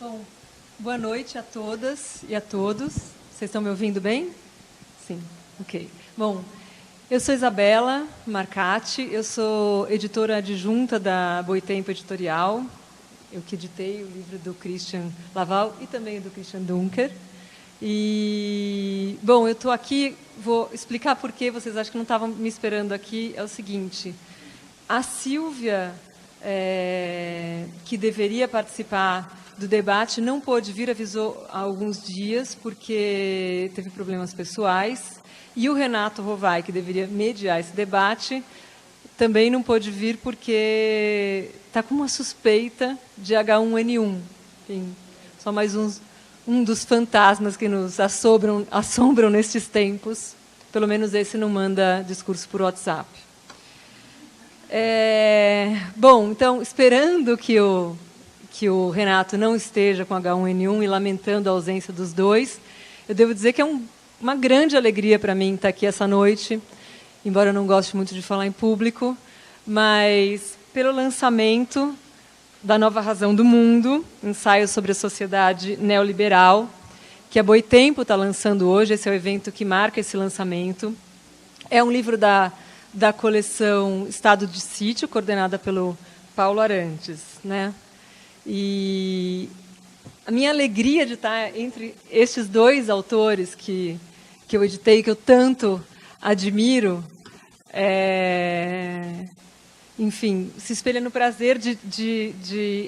Bom, boa noite a todas e a todos. Vocês estão me ouvindo bem? Sim, ok. Bom, eu sou Isabela Marcati, eu sou editora adjunta da Boitempo Editorial. Eu que editei o livro do Christian Laval e também do Christian Dunker. E, bom, eu estou aqui, vou explicar por que vocês acham que não estavam me esperando aqui. É o seguinte, a Silvia, que deveria participar do debate, não pôde vir, avisou há alguns dias, porque teve problemas pessoais. E o Renato Rovai, que deveria mediar esse debate, também não pôde vir, porque está com uma suspeita de H1N1. Enfim, só mais um dos fantasmas que nos assombram nestes tempos. Pelo menos esse não manda discurso por WhatsApp. Bom, então, esperando que o Renato não esteja com H1N1 e lamentando a ausência dos dois, eu devo dizer que é uma grande alegria para mim estar aqui essa noite, embora eu não goste muito de falar em público, mas pelo lançamento da Nova Razão do Mundo, ensaio sobre a sociedade neoliberal, que a Boitempo está lançando hoje. Esse é o evento que marca esse lançamento. É um livro da coleção Estado de Sítio, coordenada pelo Paulo Arantes, né? E a minha alegria de estar entre estes dois autores que eu editei, que eu tanto admiro, enfim, se espelha no prazer de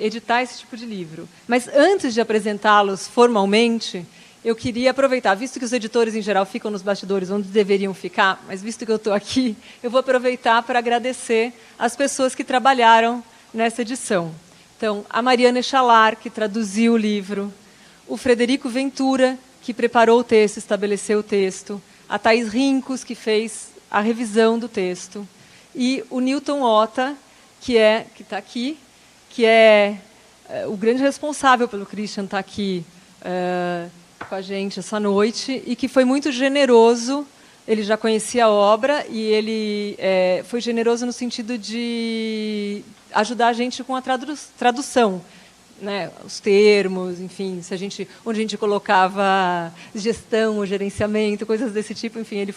editar esse tipo de livro. Mas antes de apresentá-los formalmente, eu queria aproveitar, visto que os editores, em geral, ficam nos bastidores onde deveriam ficar, mas visto que eu estou aqui, eu vou aproveitar para agradecer as pessoas que trabalharam nessa edição. Então, a Mariana Echalar, que traduziu o livro, o Frederico Ventura, que preparou o texto, estabeleceu o texto, a Thaís Rincos, que fez a revisão do texto, e o Newton Ota, que está aqui, que é o grande responsável pelo Christian estar aqui com a gente essa noite, e que foi muito generoso. Ele já conhecia a obra e ele foi generoso no sentido de ajudar a gente com a tradução, né? Os termos, enfim, onde a gente colocava gestão, o gerenciamento, coisas desse tipo, enfim, ele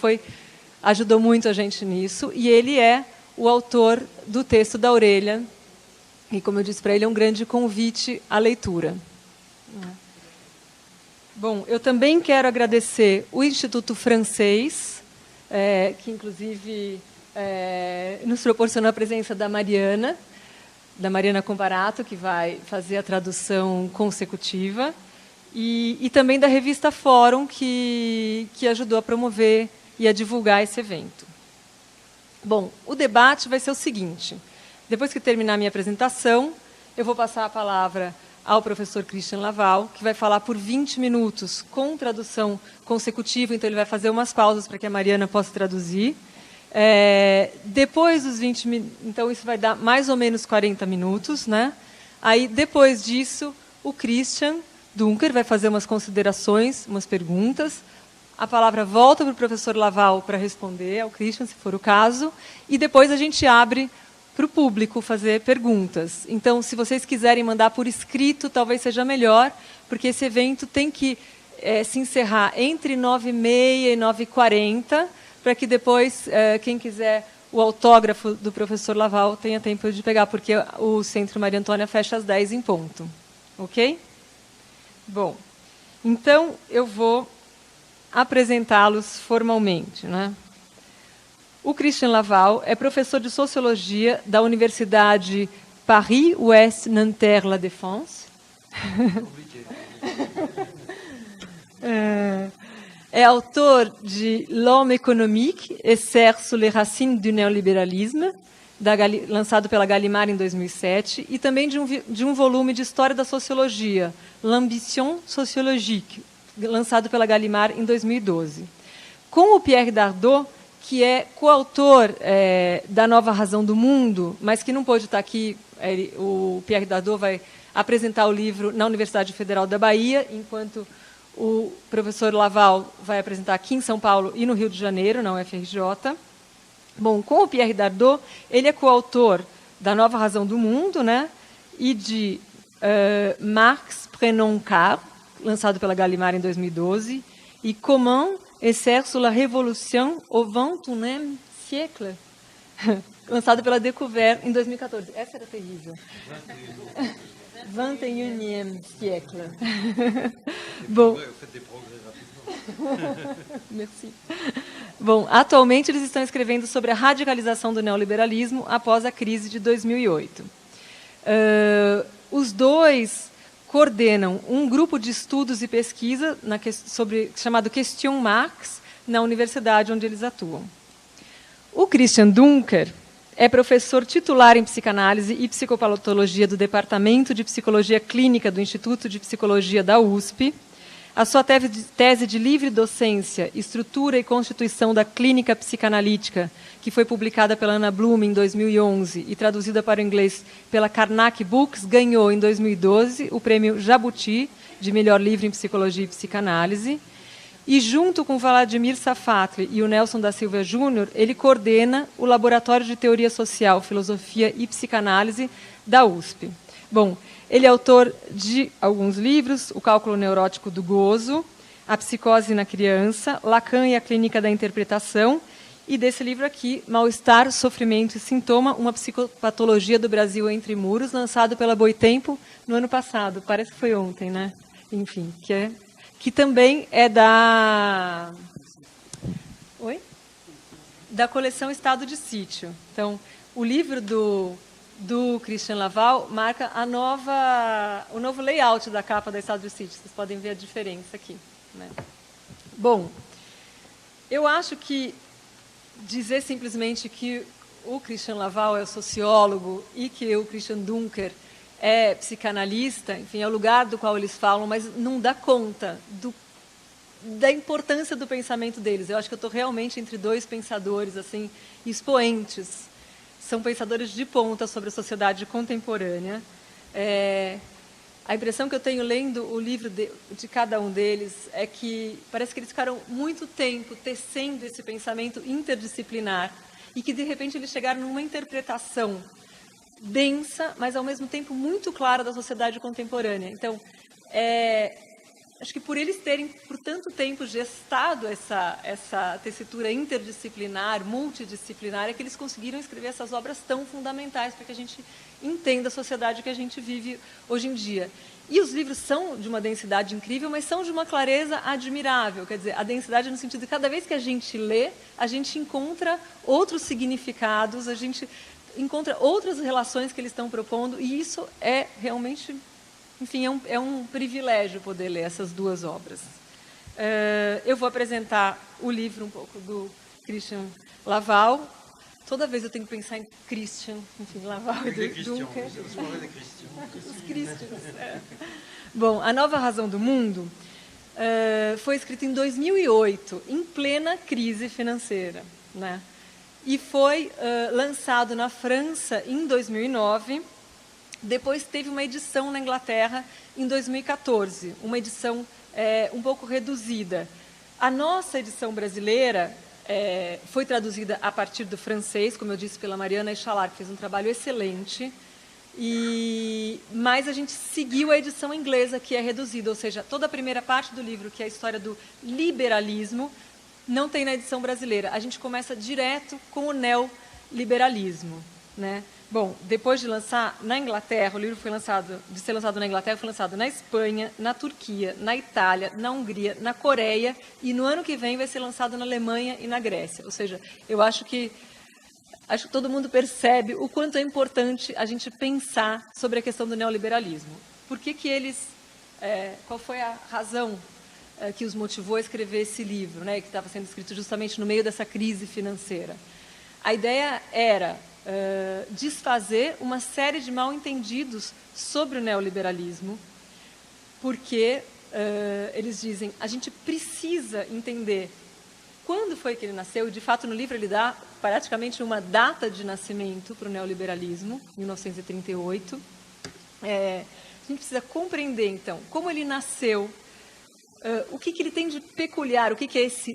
ajudou muito a gente nisso, e ele é o autor do texto da Orelha, e, como eu disse para ele, é um grande convite à leitura. Bom, eu também quero agradecer o Instituto Francês, que, inclusive, nos proporcionou a presença da Mariana Comparato, que vai fazer a tradução consecutiva, e também da revista Fórum, que ajudou a promover e a divulgar esse evento. Bom, o debate vai ser o seguinte. Depois que terminar a minha apresentação, eu vou passar a palavra ao professor Christian Laval, que vai falar por 20 minutos com tradução consecutiva, então ele vai fazer umas pausas para que a Mariana possa traduzir. Depois dos 20 minutos, então isso vai dar mais ou menos 40 minutos, né? Aí, depois disso, o Christian Dunker vai fazer umas considerações, umas perguntas. A palavra volta para o professor Laval para responder ao Christian, se for o caso, e depois a gente abre para o público fazer perguntas. Então, se vocês quiserem mandar por escrito, talvez seja melhor, porque esse evento tem que se encerrar entre 9h30 e 9h40, para que depois, quem quiser o autógrafo do professor Laval tenha tempo de pegar, porque o Centro Maria Antônia fecha às 10h em ponto. Ok? Bom, então eu vou apresentá-los formalmente, né? O Christian Laval é professor de Sociologia da Universidade Paris-Ouest-Nanterre-La Défense. É autor de L'Homme économique et serre sous les racines du néolibéralisme, lançado pela Gallimard em 2007, e também de um volume de História da Sociologia, L'Ambition sociologique, lançado pela Gallimard em 2012. Com o Pierre Dardot, que é coautor da Nova Razão do Mundo, mas que não pôde estar aqui, o Pierre Dardot vai apresentar o livro na Universidade Federal da Bahia, enquanto o professor Laval vai apresentar aqui em São Paulo e no Rio de Janeiro, na UFRJ. Bom, com o Pierre Dardot, ele é coautor da Nova Razão do Mundo, né, e de Marx, Prénom Car, lançado pela Gallimard em 2012, e Comment Essai sur la Révolution au XXIe siècle, lançado pela Découvert em 2014. Essa era terrível. 21e siècle. Bom. Merci. Bom, atualmente eles estão escrevendo sobre a radicalização do neoliberalismo após a crise de 2008. Os dois coordenam um grupo de estudos e pesquisa chamado Question Marx, na universidade onde eles atuam. O Christian Dunker é professor titular em psicanálise e psicopatologia do Departamento de Psicologia Clínica do Instituto de Psicologia da USP. A sua tese de livre docência, Estrutura e Constituição da Clínica Psicanalítica, que foi publicada pela Ana Bloom em 2011 e traduzida para o inglês pela Karnak Books, ganhou em 2012 o prêmio Jabuti de melhor livro em psicologia e psicanálise. E, junto com Vladimir Safatli e o Nelson da Silva Júnior, ele coordena o Laboratório de Teoria Social, Filosofia e Psicanálise da USP. Bom, ele é autor de alguns livros: O Cálculo Neurótico do Gozo, A Psicose na Criança, Lacan e a Clínica da Interpretação, e desse livro aqui, Mal-Estar, Sofrimento e Sintoma, uma psicopatologia do Brasil entre muros, lançado pela Boitempo no ano passado. Parece que foi ontem, né? Enfim, que também é da... Oi? Da coleção Estado de Sítio. Então, o livro do Christian Laval marca o novo layout da capa da Estado de Sítio. Vocês podem ver a diferença aqui, né? Bom, eu acho que dizer simplesmente que o Christian Laval é o sociólogo e que o Christian Dunker é psicanalista, enfim, é o lugar do qual eles falam, mas não dá conta da importância do pensamento deles. Eu acho que eu estou realmente entre dois pensadores assim, expoentes. São pensadores de ponta sobre a sociedade contemporânea. A impressão que eu tenho lendo o livro de cada um deles é que parece que eles ficaram muito tempo tecendo esse pensamento interdisciplinar e que, de repente, eles chegaram numa interpretação densa, mas, ao mesmo tempo, muito clara da sociedade contemporânea. Então, acho que por eles terem, por tanto tempo, gestado essa tessitura interdisciplinar, multidisciplinar, é que eles conseguiram escrever essas obras tão fundamentais para que a gente entenda a sociedade que a gente vive hoje em dia. E os livros são de uma densidade incrível, mas são de uma clareza admirável. Quer dizer, a densidade no sentido de cada vez que a gente lê, a gente encontra outros significados, a gente encontra outras relações que eles estão propondo, e isso é realmente... Enfim, é um privilégio poder ler essas duas obras. Eu vou apresentar o livro um pouco do Christian Laval. Toda vez eu tenho que pensar em Christian, enfim, Laval e Dunker. Os Christians. Bom, A Nova Razão do Mundo foi escrito em 2008, em plena crise financeira, né? E foi lançado na França em 2009. Depois teve uma edição na Inglaterra em 2014, uma edição um pouco reduzida. A nossa edição brasileira foi traduzida a partir do francês, como eu disse, pela Mariana Echalar, que fez um trabalho excelente, mas a gente seguiu a edição inglesa, que é reduzida, ou seja, toda a primeira parte do livro, que é a história do liberalismo, não tem na edição brasileira. A gente começa direto com o neoliberalismo, né? Bom, depois de lançar na Inglaterra, o livro de ser lançado na Inglaterra, foi lançado na Espanha, na Turquia, na Itália, na Hungria, na Coreia, e no ano que vem vai ser lançado na Alemanha e na Grécia. Ou seja, eu acho que todo mundo percebe o quanto é importante a gente pensar sobre a questão do neoliberalismo. Por que eles... qual foi a razão que os motivou a escrever esse livro, né, que estava sendo escrito justamente no meio dessa crise financeira? A ideia era... desfazer uma série de mal-entendidos sobre o neoliberalismo, porque eles dizem, a gente precisa entender quando foi que ele nasceu, e de fato no livro ele dá praticamente uma data de nascimento para o neoliberalismo, 1938. A gente precisa compreender, então, como ele nasceu, o que ele tem de peculiar, o que é esse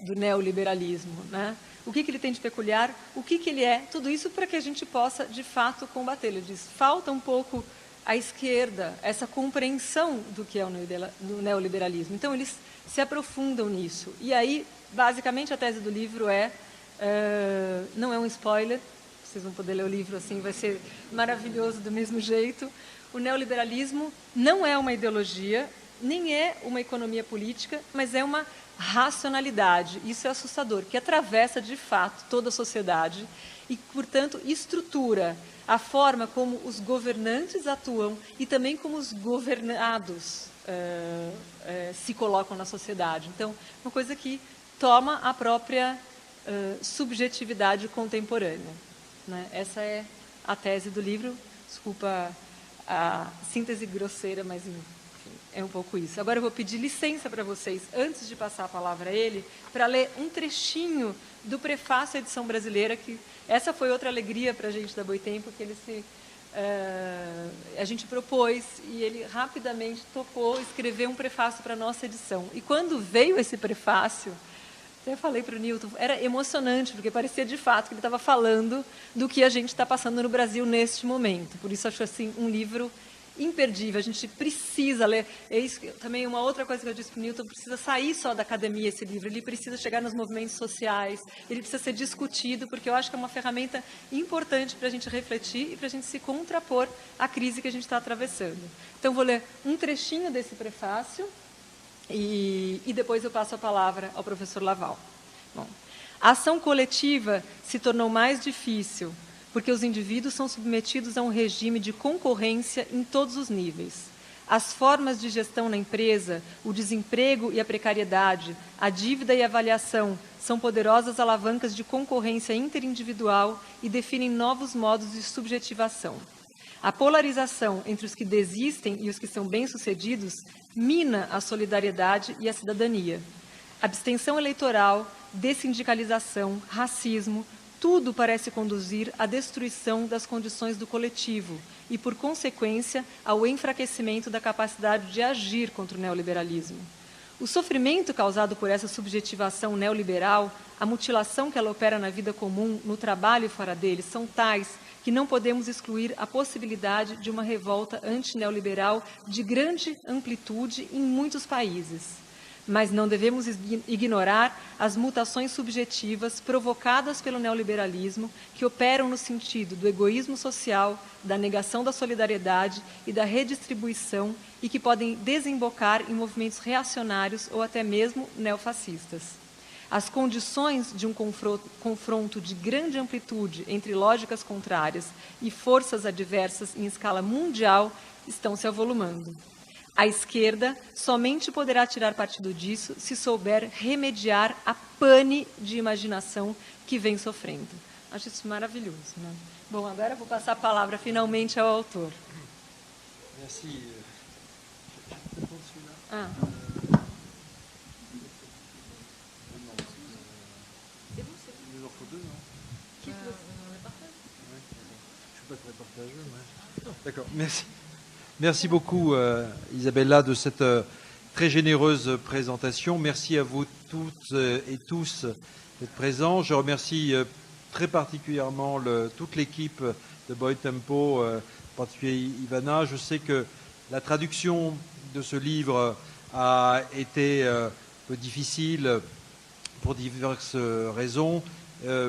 do neoliberalismo, né? O que ele tem de peculiar, o que ele é, tudo isso para que a gente possa, de fato, combatê-lo. Ele diz, falta um pouco à esquerda essa compreensão do que é o neoliberalismo. Então, eles se aprofundam nisso. E aí, basicamente, a tese do livro não é um spoiler, vocês vão poder ler o livro assim, vai ser maravilhoso do mesmo jeito. O neoliberalismo não é uma ideologia, nem é uma economia política, mas é uma racionalidade, isso é assustador, que atravessa de fato toda a sociedade e, portanto, estrutura a forma como os governantes atuam e também como os governados se colocam na sociedade. Então, uma coisa que toma a própria subjetividade contemporânea, né? Essa é a tese do livro. Desculpa a síntese grosseira, mas enfim, é um pouco isso. Agora eu vou pedir licença para vocês, antes de passar a palavra a ele, para ler um trechinho do prefácio à edição brasileira, que essa foi outra alegria para a gente da Boitempo, que ele a gente propôs e ele rapidamente topou escrever um prefácio para a nossa edição. E quando veio esse prefácio, até falei para o Newton, era emocionante, porque parecia de fato que ele estava falando do que a gente está passando no Brasil neste momento. Por isso, acho assim, um livro imperdível, a gente precisa ler. É isso, também uma outra coisa que eu disse para o Newton, precisa sair só da academia esse livro, ele precisa chegar nos movimentos sociais, ele precisa ser discutido, porque eu acho que é uma ferramenta importante para a gente refletir e para a gente se contrapor à crise que a gente está atravessando. Então, vou ler um trechinho desse prefácio, e depois eu passo a palavra ao professor Laval. Bom, a ação coletiva se tornou mais difícil, porque os indivíduos são submetidos a um regime de concorrência em todos os níveis. As formas de gestão na empresa, o desemprego e a precariedade, a dívida e a avaliação são poderosas alavancas de concorrência interindividual e definem novos modos de subjetivação. A polarização entre os que desistem e os que são bem-sucedidos mina a solidariedade e a cidadania. Abstenção eleitoral, dessindicalização, racismo, tudo parece conduzir à destruição das condições do coletivo e, por consequência, ao enfraquecimento da capacidade de agir contra o neoliberalismo. O sofrimento causado por essa subjetivação neoliberal, a mutilação que ela opera na vida comum, no trabalho e fora dele, são tais que não podemos excluir a possibilidade de uma revolta antineoliberal de grande amplitude em muitos países. Mas não devemos ignorar as mutações subjetivas provocadas pelo neoliberalismo que operam no sentido do egoísmo social, da negação da solidariedade e da redistribuição e que podem desembocar em movimentos reacionários ou até mesmo neofascistas. As condições de um confronto de grande amplitude entre lógicas contrárias e forças adversas em escala mundial estão se avolumando. A esquerda somente poderá tirar partido disso se souber remediar a pane de imaginação que vem sofrendo. Acho isso maravilhoso, né? Bom, agora eu vou passar a palavra finalmente ao autor. Merci. D'accord, merci. Merci beaucoup Isabella de cette très généreuse présentation. Merci à vous toutes et tous d'être présents. Je remercie très particulièrement toute l'équipe de Boitempo, en particulier Ivana. Je sais que la traduction de ce livre a été un peu difficile pour diverses raisons.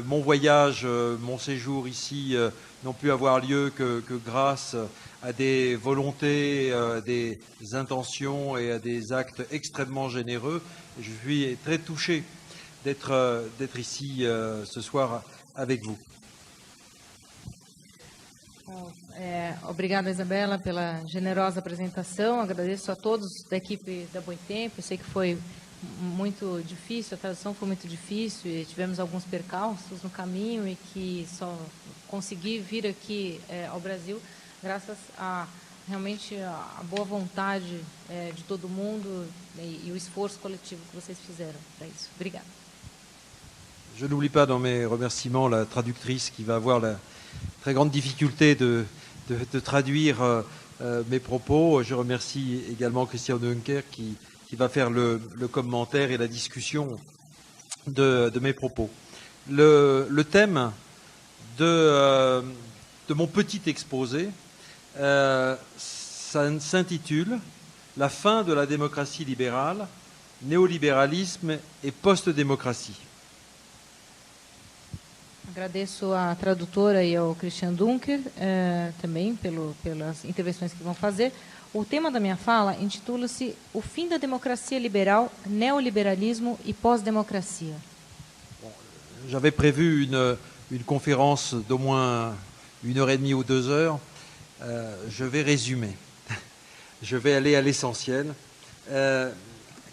Mon voyage, mon séjour ici n'ont pu avoir lieu que grâce à des volontés, à des intentions et à des actes extrêmement généreux. Et je suis très touché d'être ici ce soir avec vous. Obrigada, Isabela, pela generosa apresentação. Agradeço a todos da equipe da Boitempo. Eu sei que foi muito difícil, a tradução foi muito difícil e tivemos alguns percalços no caminho e que só consegui vir aqui ao Brasil graças a realmente a boa vontade de todo mundo e o esforço coletivo que vocês fizeram para isso. Obrigada. Je n'oublie pas dans mes remerciements la traductrice qui va avoir la très grande difficulté de traduire mes propos. Je remercie également Christian Dunker qui va faire le commentaire et la discussion de mes propos. Le thème de mon petit exposé Ça s'intitule « La fin de la démocratie libérale, néolibéralisme et post-démocratie ». Agradeço à tradutora e ao Christian Dunker também pelas intervenções que vão fazer. O tema da minha fala intitula-se O fim da democracia liberal, neoliberalismo e pós-democracia. J'avais prévu une conférence d'au moins 1h30 ou 2 heures. Je vais résumer. Je vais aller à l'essentiel,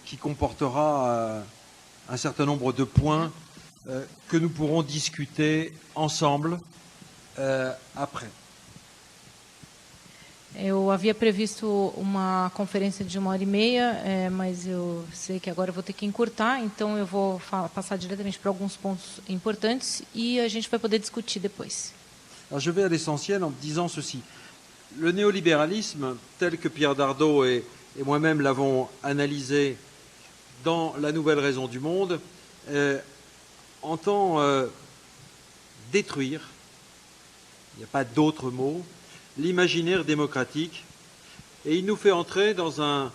qui comportera un certain nombre de points que nous pourrons discuter ensemble après. Eu havia previsto uma conferência de 1h30, mas eu sei que agora eu vou ter que encurtar, então eu vou passar diretamente para alguns pontos importantes e a gente vai poder discutir depois. Alors je vais à l'essentiel en disant ceci. Le néolibéralisme, tel que Pierre Dardot et moi-même l'avons analysé dans La Nouvelle Raison du Monde, entend détruire, il n'y a pas d'autre mot, l'imaginaire démocratique, et il nous fait entrer dans un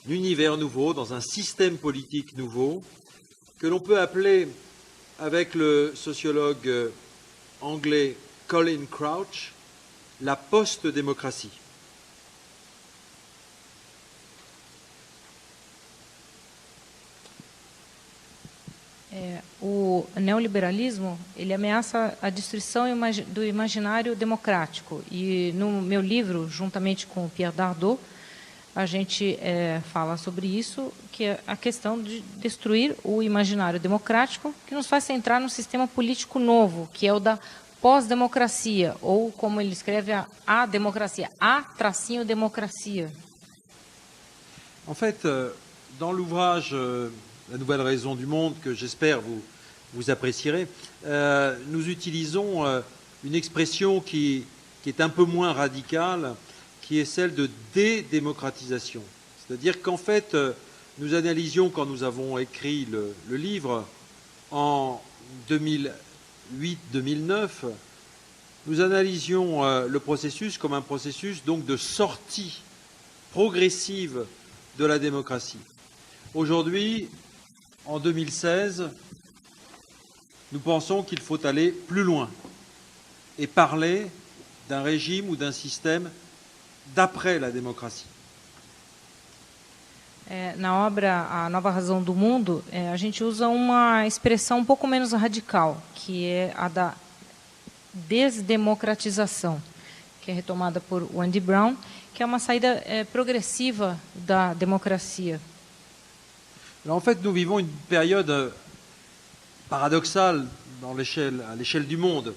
univers nouveau, dans un système politique nouveau, que l'on peut appeler, avec le sociologue anglais Colin Crouch, la post-démocratie. O neoliberalismo ele ameaça a destruição do imaginário democrático. E no meu livro, juntamente com o Pierre Dardot, a gente fala sobre isso, que é a questão de destruir o imaginário democrático, que nos faz entrar num sistema político novo, que é o da pós-democracia, ou como ele escreve, a democracia, a-democracia. En fait, dans l'ouvrage La Nouvelle Raison du Monde, que j'espère vous apprécierez, nous utilisons une expression qui est un peu moins radicale, qui est celle de dédémocratisation. C'est-à-dire qu'en fait, nous analysions, quand nous avons écrit le livre, en 2008-2009, nous analysions le processus comme un processus donc de sortie progressive de la démocratie. Aujourd'hui, en 2016, nous pensons qu'il faut aller plus loin et parler d'un régime ou d'un système d'après la démocratie. Na obra A Nova Razão do Mundo, a gente usa uma expressão um pouco menos radical, que é a da desdemocratização, que é retomada por Andy Brown, que é uma saída progressiva da democracia. Alors en fait, nous vivons une période paradoxale à l'échelle du monde.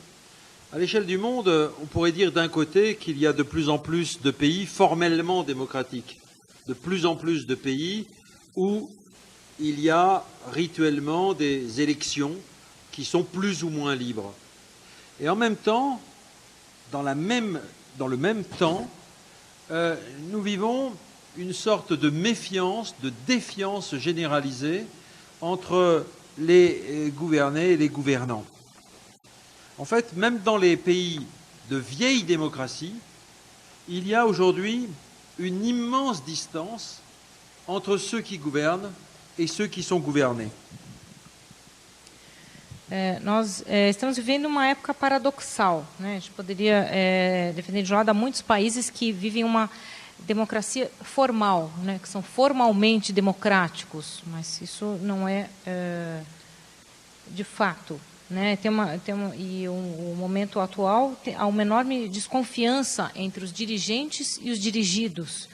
À l'échelle du monde, on pourrait dire d'un côté qu'il y a de plus en plus de pays formellement démocratiques, de plus en plus de pays où il y a rituellement des élections qui sont plus ou moins libres. Et en même temps, dans le même temps, nous vivons une sorte de méfiance, de défiance généralisée entre les gouvernés et les gouvernants. En fait, même dans les pays de vieille démocratie, il y a aujourd'hui une immense distance entre ceux qui gouvernent et ceux qui sont gouvernés. Nós estamos vivendo uma época paradoxal, né? A gente poderia defender de lado há muitos países que vivem uma democracia formal, né? Que são formalmente democráticos, mas isso não é de fato, né? E o momento atual há uma enorme desconfiança entre os dirigentes e os dirigidos,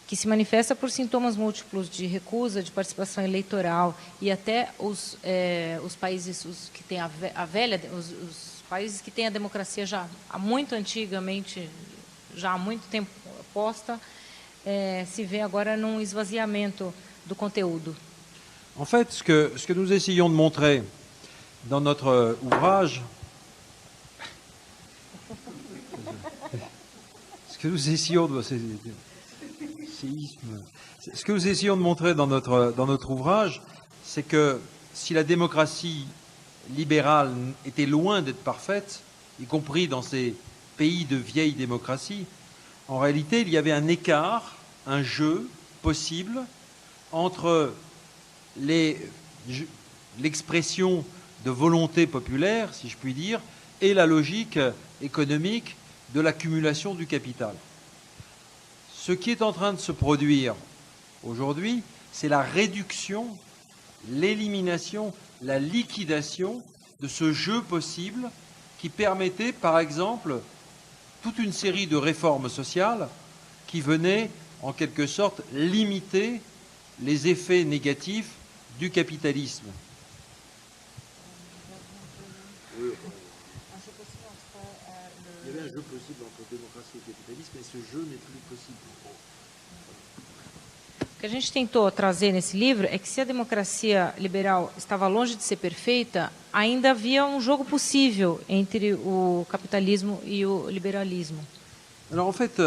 que se manifesta por sintomas múltiplos de recusa de participação eleitoral e até os países que têm os países que têm a democracia já há muito antigamente, já há muito tempo posta, se vê agora num esvaziamento do conteúdo. En fait, ce que nous essayons de montrer dans notre ouvrage, ce que nous essayons de montrer dans notre ouvrage, c'est que si la démocratie libérale était loin d'être parfaite, y compris dans ces pays de vieille démocratie, en réalité, il y avait un écart, un jeu possible entre l'expression de volonté populaire, si je puis dire, et la logique économique de l'accumulation du capital. Ce qui est en train de se produire aujourd'hui, c'est la réduction, l'élimination, la liquidation de ce jeu possible qui permettait, par exemple, toute une série de réformes sociales qui venaient, en quelque sorte, limiter les effets négatifs du capitalisme. Il y avait un jeu possible entre démocratie et capitalisme, et ce jeu n'est plus possible. O que a gente tentou trazer nesse livro é que se a democracia liberal estava longe de ser perfeita, ainda havia um jogo possível entre o capitalismo e o liberalismo. Alors en fait,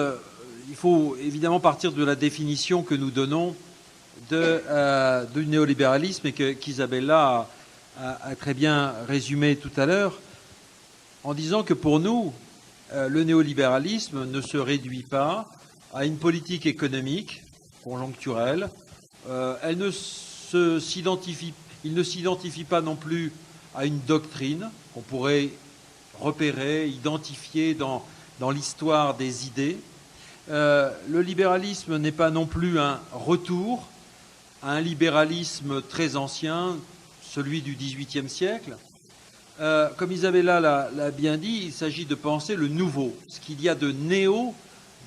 il faut évidemment partir de la définition que nous donnons du néolibéralisme et qu'Isabella a très bien résumé tout à l'heure, en disant que pour nous, le néolibéralisme ne se réduit pas à une politique économique conjoncturelle. Il ne s'identifie pas non plus à une doctrine qu'on pourrait repérer, identifier dans l'histoire des idées. Le libéralisme n'est pas non plus un retour à un libéralisme très ancien, celui du XVIIIe siècle. Comme Isabella l'a bien dit, il s'agit de penser le nouveau, ce qu'il y a de néo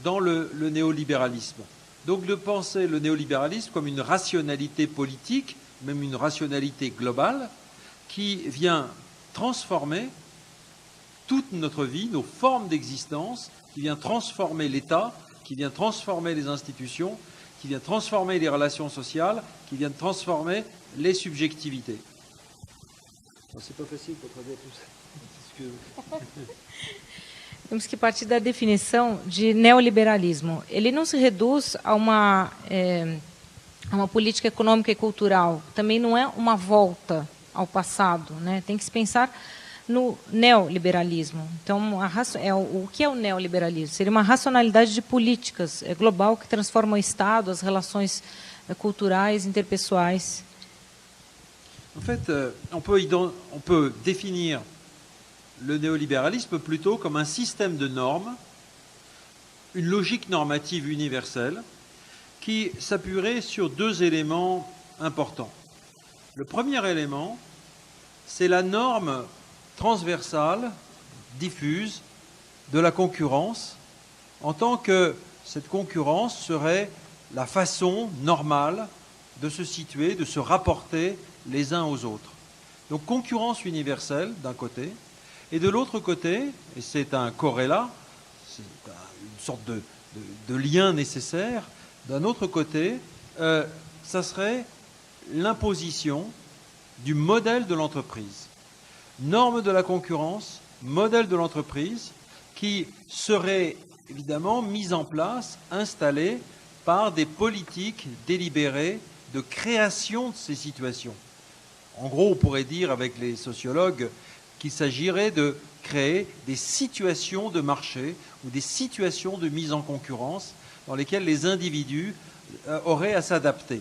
dans le néolibéralisme. Donc de penser le néolibéralisme comme une rationalité politique, même une rationalité globale, qui vient transformer toute notre vie, nos formes d'existence, qui vient transformer l'État, qui vient transformer les institutions, qui vient transformer les relations sociales, qui vient transformer les subjectivités. C'est pas facile para trazer tout ça. Temos que partir da definição de neoliberalismo. Ele não se reduz a uma política econômica e cultural. Também não é uma volta ao passado, né? Tem que se pensar no neoliberalismo. Então, o que é o neoliberalismo? Seria uma racionalidade de políticas global que transforma o Estado, as relações culturais, interpessoais. En fait, on peut définir le néolibéralisme plutôt comme un système de normes, une logique normative universelle qui s'appuierait sur deux éléments importants. Le premier élément, c'est la norme transversale, diffuse, de la concurrence, en tant que cette concurrence serait la façon normale de se situer, de se rapporter les uns aux autres. Donc concurrence universelle d'un côté, et de l'autre côté, et c'est un corrélat, c'est une sorte de lien nécessaire, d'un autre côté, ça serait l'imposition du modèle de l'entreprise. Norme de la concurrence, modèle de l'entreprise, qui serait évidemment mise en place, installée par des politiques délibérées de création de ces situations. En gros, on pourrait dire avec les sociologues qu'il s'agirait de créer des situations de marché ou des situations de mise en concurrence dans lesquelles les individus auraient à s'adapter.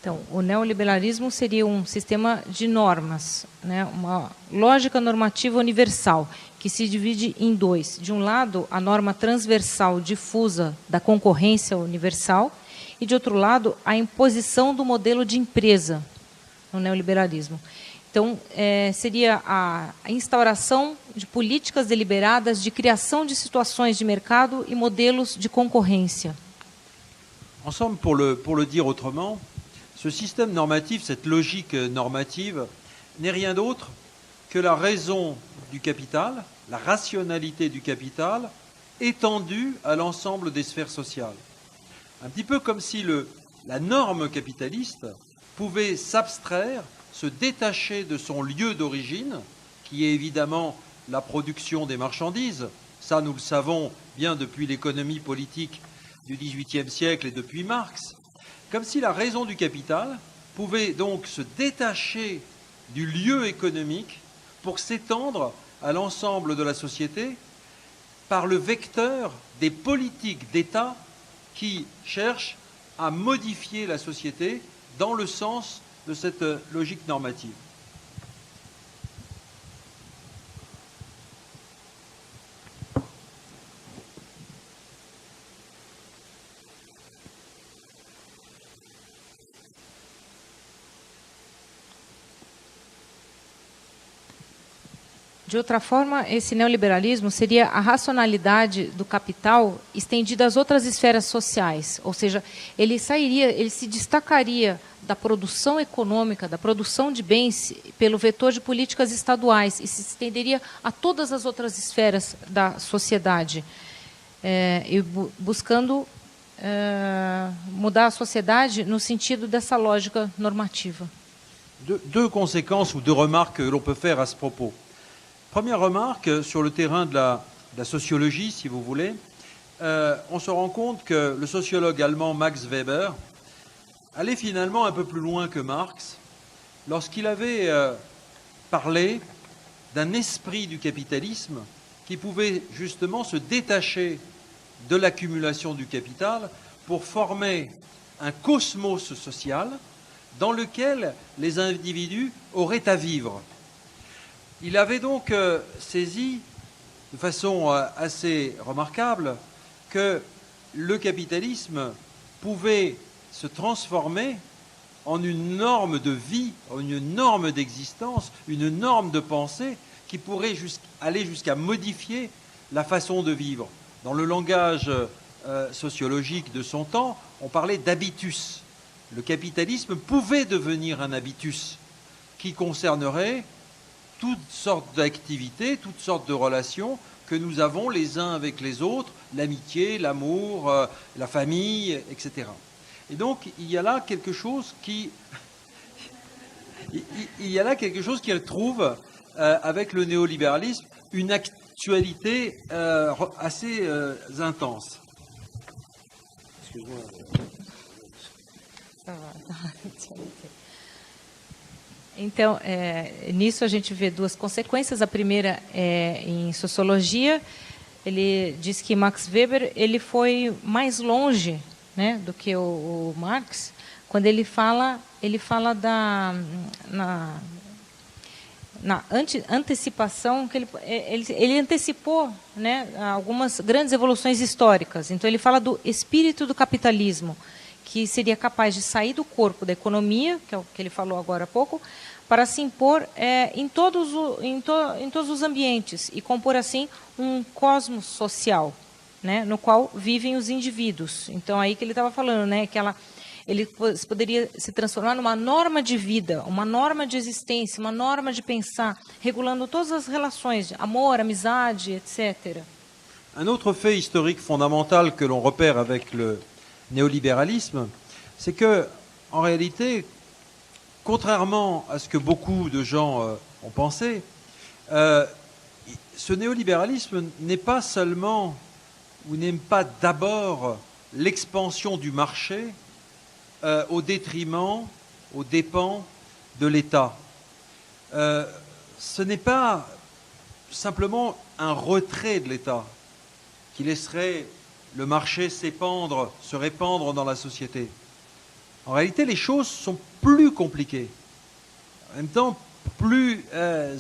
Então, o neoliberalismo seria um sistema de normas, né? Uma lógica normativa universal, que se divide em dois. De um lado, a norma transversal difusa da concorrência universal, e, de outro lado, a imposição do modelo de empresa no neoliberalismo. Então, seria a instauração de políticas deliberadas de criação de situações de mercado e modelos de concorrência. En somme, pour le dire autrement, ce système normatif, cette logique normative, n'est rien d'autre que la raison du capital, la rationalité du capital, étendue à l'ensemble des sphères sociales. Un petit peu comme si la norme capitaliste pouvait s'abstraire, se détacher de son lieu d'origine, qui est évidemment la production des marchandises. Ça, nous le savons bien depuis l'économie politique du XVIIIe siècle et depuis Marx, comme si la raison du capital pouvait donc se détacher du lieu économique pour s'étendre à l'ensemble de la société par le vecteur des politiques d'État qui cherchent à modifier la société dans le sens de cette logique normative. De outra forma, esse neoliberalismo seria a racionalidade do capital estendida às outras esferas sociais, ou seja, ele se destacaria da produção econômica, da produção de bens pelo vetor de políticas estaduais e se estenderia a todas as outras esferas da sociedade, buscando mudar a sociedade no sentido dessa lógica normativa. Deux conséquences ou deux remarques que l'on peut faire à ce propos. Première remarque, sur le terrain de la sociologie, si vous voulez, on se rend compte que le sociologue allemand Max Weber allait finalement un peu plus loin que Marx lorsqu'il avait parlé d'un esprit du capitalisme qui pouvait justement se détacher de l'accumulation du capital pour former un cosmos social dans lequel les individus auraient à vivre. Il avait donc saisi de façon assez remarquable que le capitalisme pouvait se transformer en une norme de vie, en une norme d'existence, une norme de pensée qui pourrait aller jusqu'à modifier la façon de vivre. Dans le langage sociologique de son temps, on parlait d'habitus. Le capitalisme pouvait devenir un habitus qui concernerait toutes sortes d'activités, toutes sortes de relations que nous avons les uns avec les autres, l'amitié, l'amour, la famille, etc. Et donc, il y a là quelque chose qui trouve, avec le néolibéralisme, une actualité assez intense. Excuse-moi. Então, nisso a gente vê duas consequências. A primeira é em sociologia. Ele diz que Max Weber ele foi mais longe, né, do que o Marx, quando ele fala na antecipação, que ele antecipou, né, algumas grandes evoluções históricas. Então, ele fala do espírito do capitalismo, que seria capaz de sair do corpo da economia, que é o que ele falou agora há pouco, para se impor em todos os ambientes e compor, assim, cosmos social, né, no qual vivem os indivíduos. Então, aí que ele estava falando, né, que ele poderia se transformar numa norma de vida, uma norma de existência, uma norma de pensar, regulando todas as relações, amor, amizade, etc. Un autre fait historique fondamental que l'on repère avec le néolibéralisme, c'est que, en réalité, contrairement à ce que beaucoup de gens ont pensé, ce néolibéralisme n'est pas seulement, ou n'aime pas d'abord l'expansion du marché au détriment, aux dépens de l'État. Ce n'est pas simplement un retrait de l'État qui laisserait le marché se répandre dans la société. En réalité, les choses sont plus compliquées, en même temps plus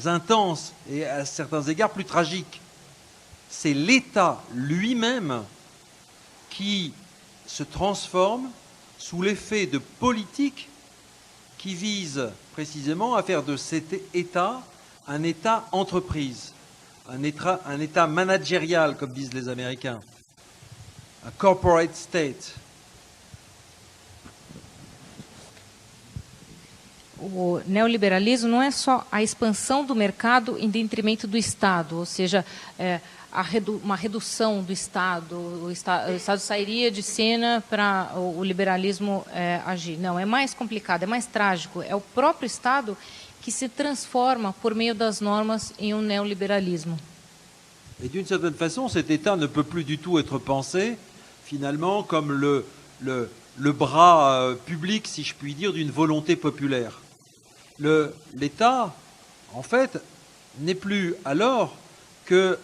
intenses et à certains égards plus tragiques. C'est l'État lui-même qui se transforme sous l'effet de politiques qui visent précisément à faire de cet État un État entreprise, un État managérial, comme disent les Américains, un corporate state. O neoliberalismo não é só a expansão do mercado em detrimento do Estado, ou seja, uma redução do Estado, o Estado sairia de cena para o liberalismo agir. Não, é mais complicado, é mais trágico. É o próprio Estado que se transforma por meio das normas em neoliberalismo. Et d'une certaine façon, cet État ne peut plus du tout être pensé, finalement comme le bras public, si je puis dire, d'une volonté populaire. L'État, en fait, n'est plus alors que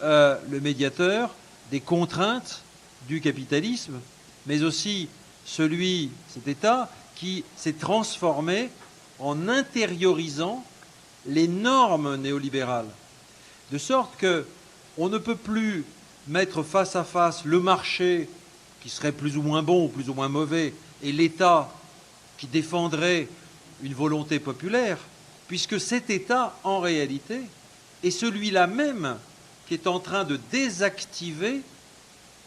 le médiateur des contraintes du capitalisme, mais aussi cet État qui s'est transformé en intériorisant les normes néolibérales. De sorte qu'on ne peut plus mettre face à face le marché, qui serait plus ou moins bon ou plus ou moins mauvais, et l'État qui défendrait une volonté populaire, puisque cet État, en réalité, est celui-là même qui est en train de désactiver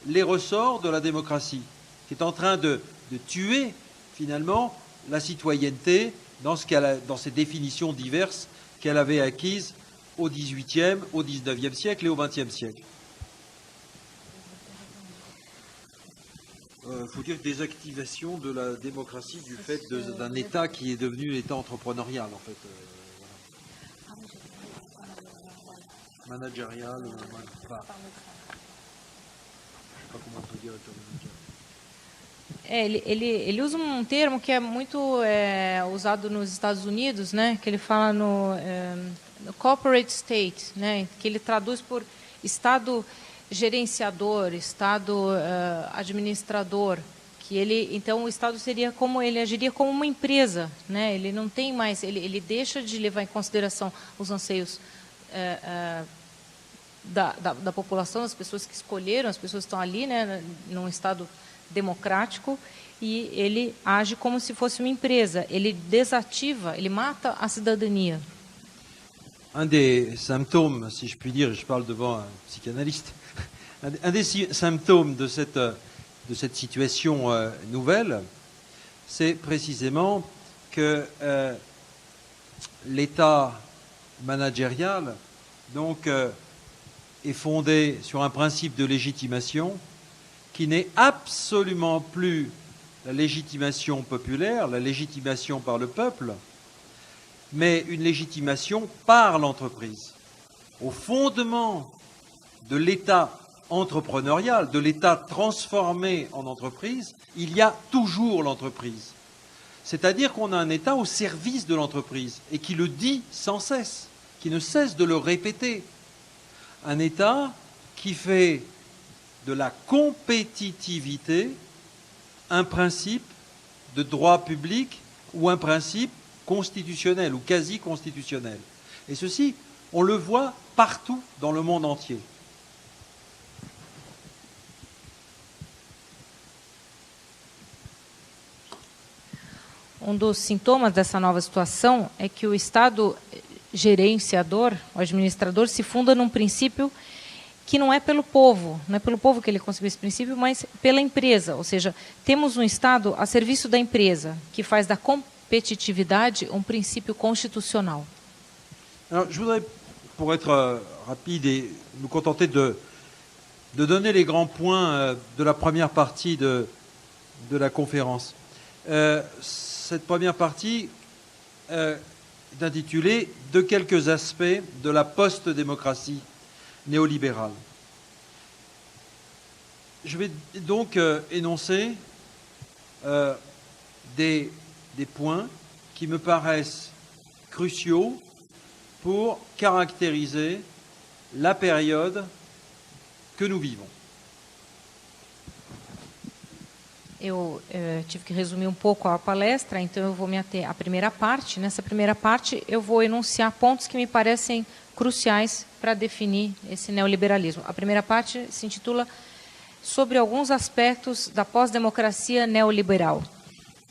les ressorts de la démocratie, qui est en train de tuer, finalement, la citoyenneté dans ces définitions diverses qu'elle avait acquises au XVIIIe, au XIXe siècle et au XXe siècle. Faut dire désactivation de la démocratie du fait d'un État qui est devenu l'État entrepreneurial, en fait. Voilà. Managérial, enfin, je ne sais pas comment on peut dire le terme managérial. Ele usa termo que é muito usado nos Estados Unidos, né? Que ele fala no corporate state, né? Que ele traduz por Estado gerenciador, Estado administrador, que então o Estado seria como ele agiria como uma empresa, né? Ele não tem mais, ele deixa de levar em consideração os anseios da população, das pessoas que escolheram, as pessoas que estão ali, né? Num Estado democrático, e ele age como se fosse uma empresa. Ele desativa, ele mata a cidadania. Un des symptômes, si je puis dire, je parle devant un psychanalyste, un des symptômes de cette situation nouvelle, c'est précisément que l'État managérial donc, est fondé sur un principe de légitimation qui n'est absolument plus la légitimation populaire, la légitimation par le peuple, mais une légitimation par l'entreprise. Au fondement de l'État entrepreneurial, de l'État transformé en entreprise, il y a toujours l'entreprise. C'est-à-dire qu'on a un État au service de l'entreprise et qui le dit sans cesse, qui ne cesse de le répéter. Un État qui fait de la compétitivité un principe de droit public ou un principe constitutionnel ou quasi constitutionnel. Et ceci, on le voit partout dans le monde entier. Dos sintomas dessa nova situação é que o Estado gerenciador, o administrador, se funda num princípio que não é pelo povo que ele conseguiu esse princípio, mas pela empresa. Ou seja, temos um Estado a serviço da empresa, que faz da competitividade um princípio constitucional. Alors, je voudrais, pour être rapide et nous contenter de donner les grands points de la première partie de la conférence. Cette première partie est intitulée « De quelques aspects de la post-démocratie néolibérale ». Je vais donc énoncer des points qui me paraissent cruciaux pour caractériser la période que nous vivons. Eu tive que resumir um pouco a palestra, então eu vou me ater à primeira parte. Nessa primeira parte, eu vou enunciar pontos que me parecem cruciais para definir esse neoliberalismo. A primeira parte se intitula Sobre alguns aspectos da pós-democracia neoliberal.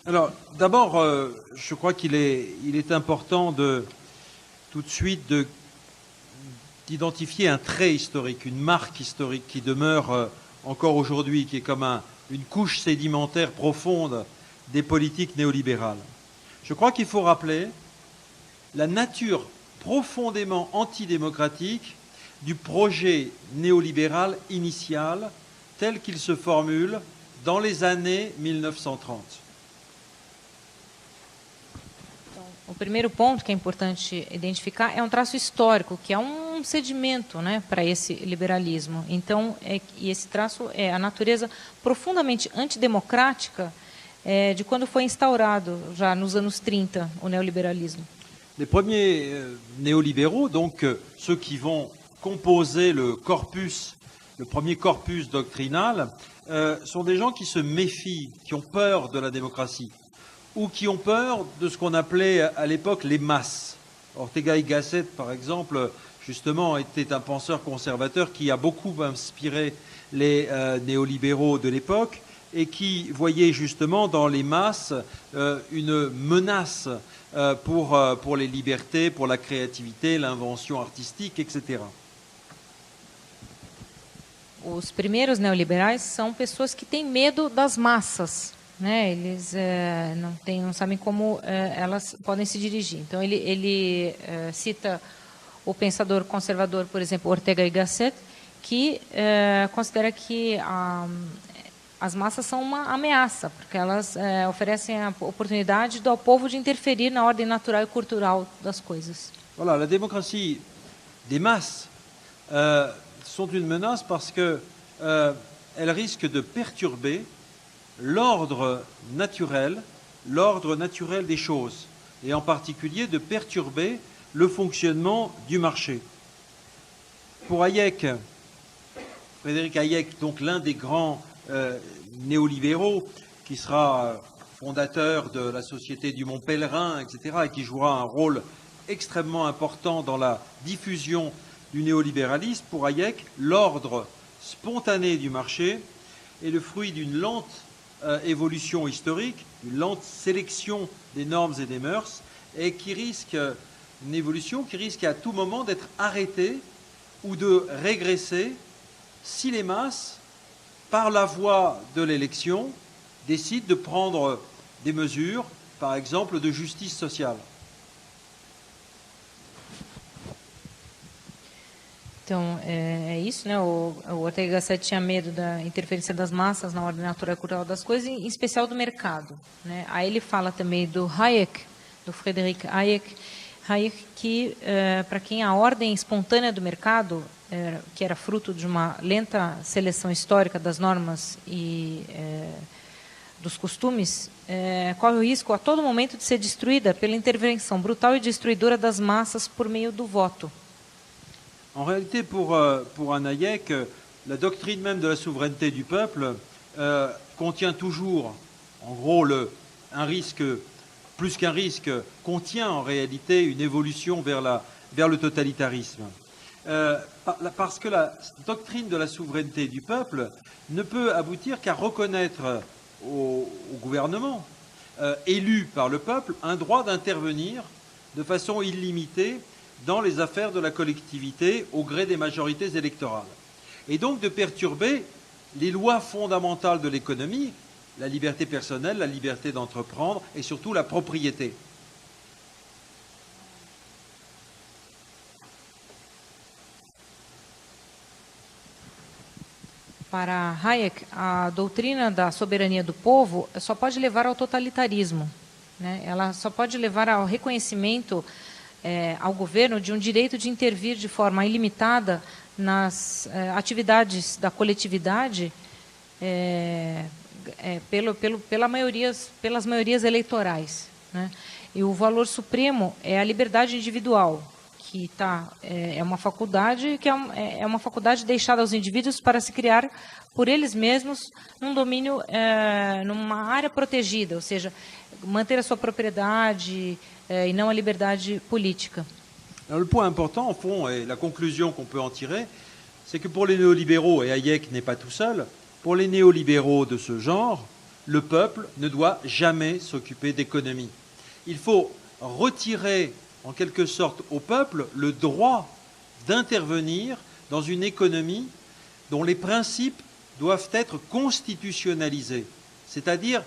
Alors, d'abord, je crois qu'il est important tout de suite d'identifier un trait historique, une marque historique qui demeure encore aujourd'hui, qui est comme une couche sédimentaire profonde des politiques néolibérales. Je crois qu'il faut rappeler la nature profondément antidémocratique du projet néolibéral initial tel qu'il se formule dans les années 1930. O primeiro ponto que é importante identificar é um traço histórico, que é um um sedimento, né, para esse liberalismo. Então, e esse traço é a natureza profundamente antidemocrática de quando foi instaurado, já nos anos 30, o neoliberalismo. Les premiers néolibéraux, donc ceux qui vont composer le premier corpus doctrinal, sont des gens qui se méfient, qui ont peur de la démocratie, ou qui ont peur de ce qu'on appelait à l'époque les masses. Ortega y Gasset, par exemple, justement, était un penseur conservateur qui a beaucoup inspiré les néolibéraux de l'époque et qui voyait justement dans les masses une menace pour les libertés, pour la créativité, l'invention artistique, etc. Os primeiros neoliberais são pessoas que têm medo das massas, né? Eles não sabem como elas podem se dirigir. Então ele cita o pensador conservador, por exemplo, Ortega y Gasset, que considera que as massas são uma ameaça, porque elas oferecem a oportunidade ao povo de interferir na ordem natural e cultural das coisas. Voilà, la démocratie des masses sont une menace parce que elles risquent de perturber l'ordre naturel des choses, et en particulier de perturber le fonctionnement du marché. Pour Hayek, Frédéric Hayek, donc l'un des grands néolibéraux, qui sera fondateur de la Société du Mont Pèlerin, etc., et qui jouera un rôle extrêmement important dans la diffusion du néolibéralisme, pour Hayek, l'ordre spontané du marché est le fruit d'une lente évolution historique, une lente sélection des normes et des mœurs, et une évolution qui risque à tout moment d'être arrêtée ou de régresser si les masses, par la voie de l'élection, décident de prendre des mesures, par exemple, de justice sociale. Então, é isso, né? O Ortega y Gasset tinha medo da interferência das massas na ordem natural e cultural das coisas, em especial do mercado, né? Aí ele fala também do Hayek, do Friedrich Hayek, que, para quem a ordem espontânea do mercado, que era fruto de uma lenta seleção histórica das normas e dos costumes, corre o risco a todo momento de ser destruída pela intervenção brutal e destruidora das massas por meio do voto. En réalité, pour un Hayek, la doctrine même de la souveraineté du peuple contient toujours, en gros, un risque, plus qu'un risque, contient en réalité une évolution vers le totalitarisme. Parce que la doctrine de la souveraineté du peuple ne peut aboutir qu'à reconnaître au gouvernement élu par le peuple un droit d'intervenir de façon illimitée dans les affaires de la collectivité au gré des majorités électorales. Et donc de perturber les lois fondamentales de l'économie, la liberté personnelle, la liberté d'entreprendre et surtout la propriété. Para Hayek, a doutrina da soberania do povo só pode levar ao totalitarismo, né? Ela só pode levar ao reconhecimento ao governo de um direito de intervir de forma ilimitada nas atividades da coletividade pelas maiorias eleitorais, né? E o valor supremo é a liberdade individual, que é uma faculdade é uma faculdade deixada aos indivíduos para se criar por eles mesmos num domínio, numa área protegida, ou seja, manter a sua propriedade et non la liberté politique. Alors, le point important, au fond, et la conclusion qu'on peut en tirer, c'est que pour les néolibéraux, et Hayek n'est pas tout seul, pour les néolibéraux de ce genre, le peuple ne doit jamais s'occuper d'économie. Il faut retirer, en quelque sorte, au peuple le droit d'intervenir dans une économie dont les principes doivent être constitutionnalisés, c'est-à-dire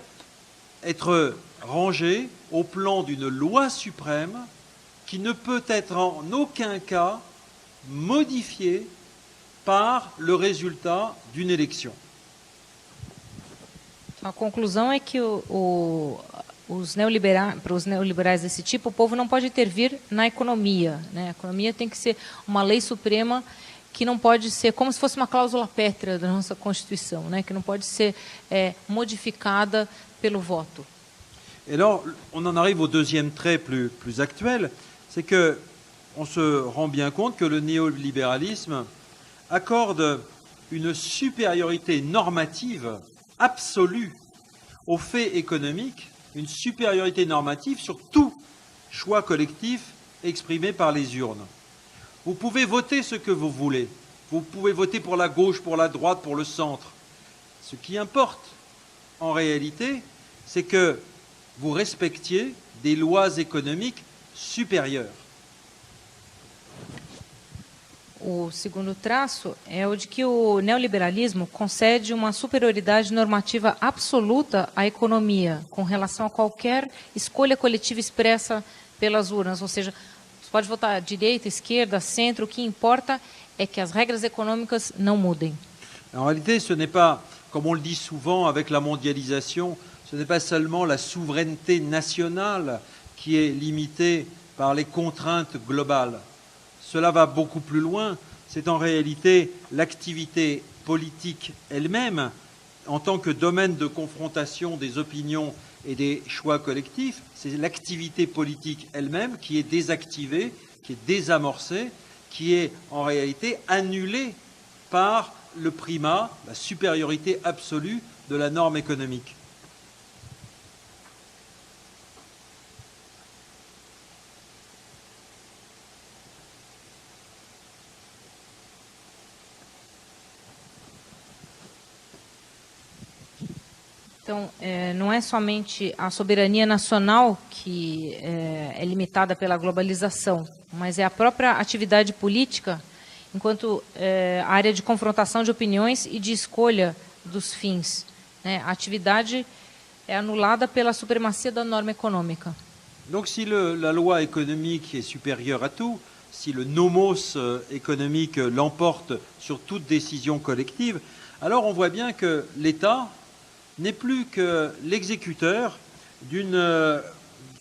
être rangé au plan d'une loi suprême qui ne peut être en aucun cas modifiée par le résultat d'une élection. A conclusão é que o para os neoliberais desse tipo, o povo não pode intervir na economia, né? A economia tem que ser uma lei suprema que não pode ser como se fosse uma cláusula pétrea da nossa Constituição, né? Que não pode ser modificada pelo voto. Et alors, on en arrive au deuxième trait plus actuel, c'est que on se rend bien compte que le néolibéralisme accorde une supériorité normative absolue aux faits économiques, une supériorité normative sur tout choix collectif exprimé par les urnes. Vous pouvez voter ce que vous voulez. Vous pouvez voter pour la gauche, pour la droite, pour le centre. Ce qui importe, en réalité, c'est que vous respectiez des lois économiques supérieures. O segundo traço é o de que o neoliberalismo concede uma superioridade normativa absoluta à economia com relação a qualquer escolha coletiva expressa pelas urnas. Ou seja, você pode votar direita, esquerda, centro, o que importa é que as regras econômicas não mudem. En réalité, ce n'est pas, comme on le dit souvent avec la mondialisation, ce n'est pas seulement la souveraineté nationale qui est limitée par les contraintes globales. Cela va beaucoup plus loin. C'est en réalité l'activité politique elle-même, en tant que domaine de confrontation des opinions et des choix collectifs. C'est l'activité politique elle-même qui est désactivée, qui est désamorcée, qui est en réalité annulée par le primat, la supériorité absolue de la norme économique. Então, não é somente a soberania nacional que é limitada pela globalização, mas é a própria atividade política, enquanto área de confrontação de opiniões e de escolha dos fins, né? A atividade é anulada pela supremacia da norma econômica. Donc si la loi économique est supérieure à tout, si le nomos économique l'emporte sur toute décision collective, alors on voit bien que l'État n'est plus que l'exécuteur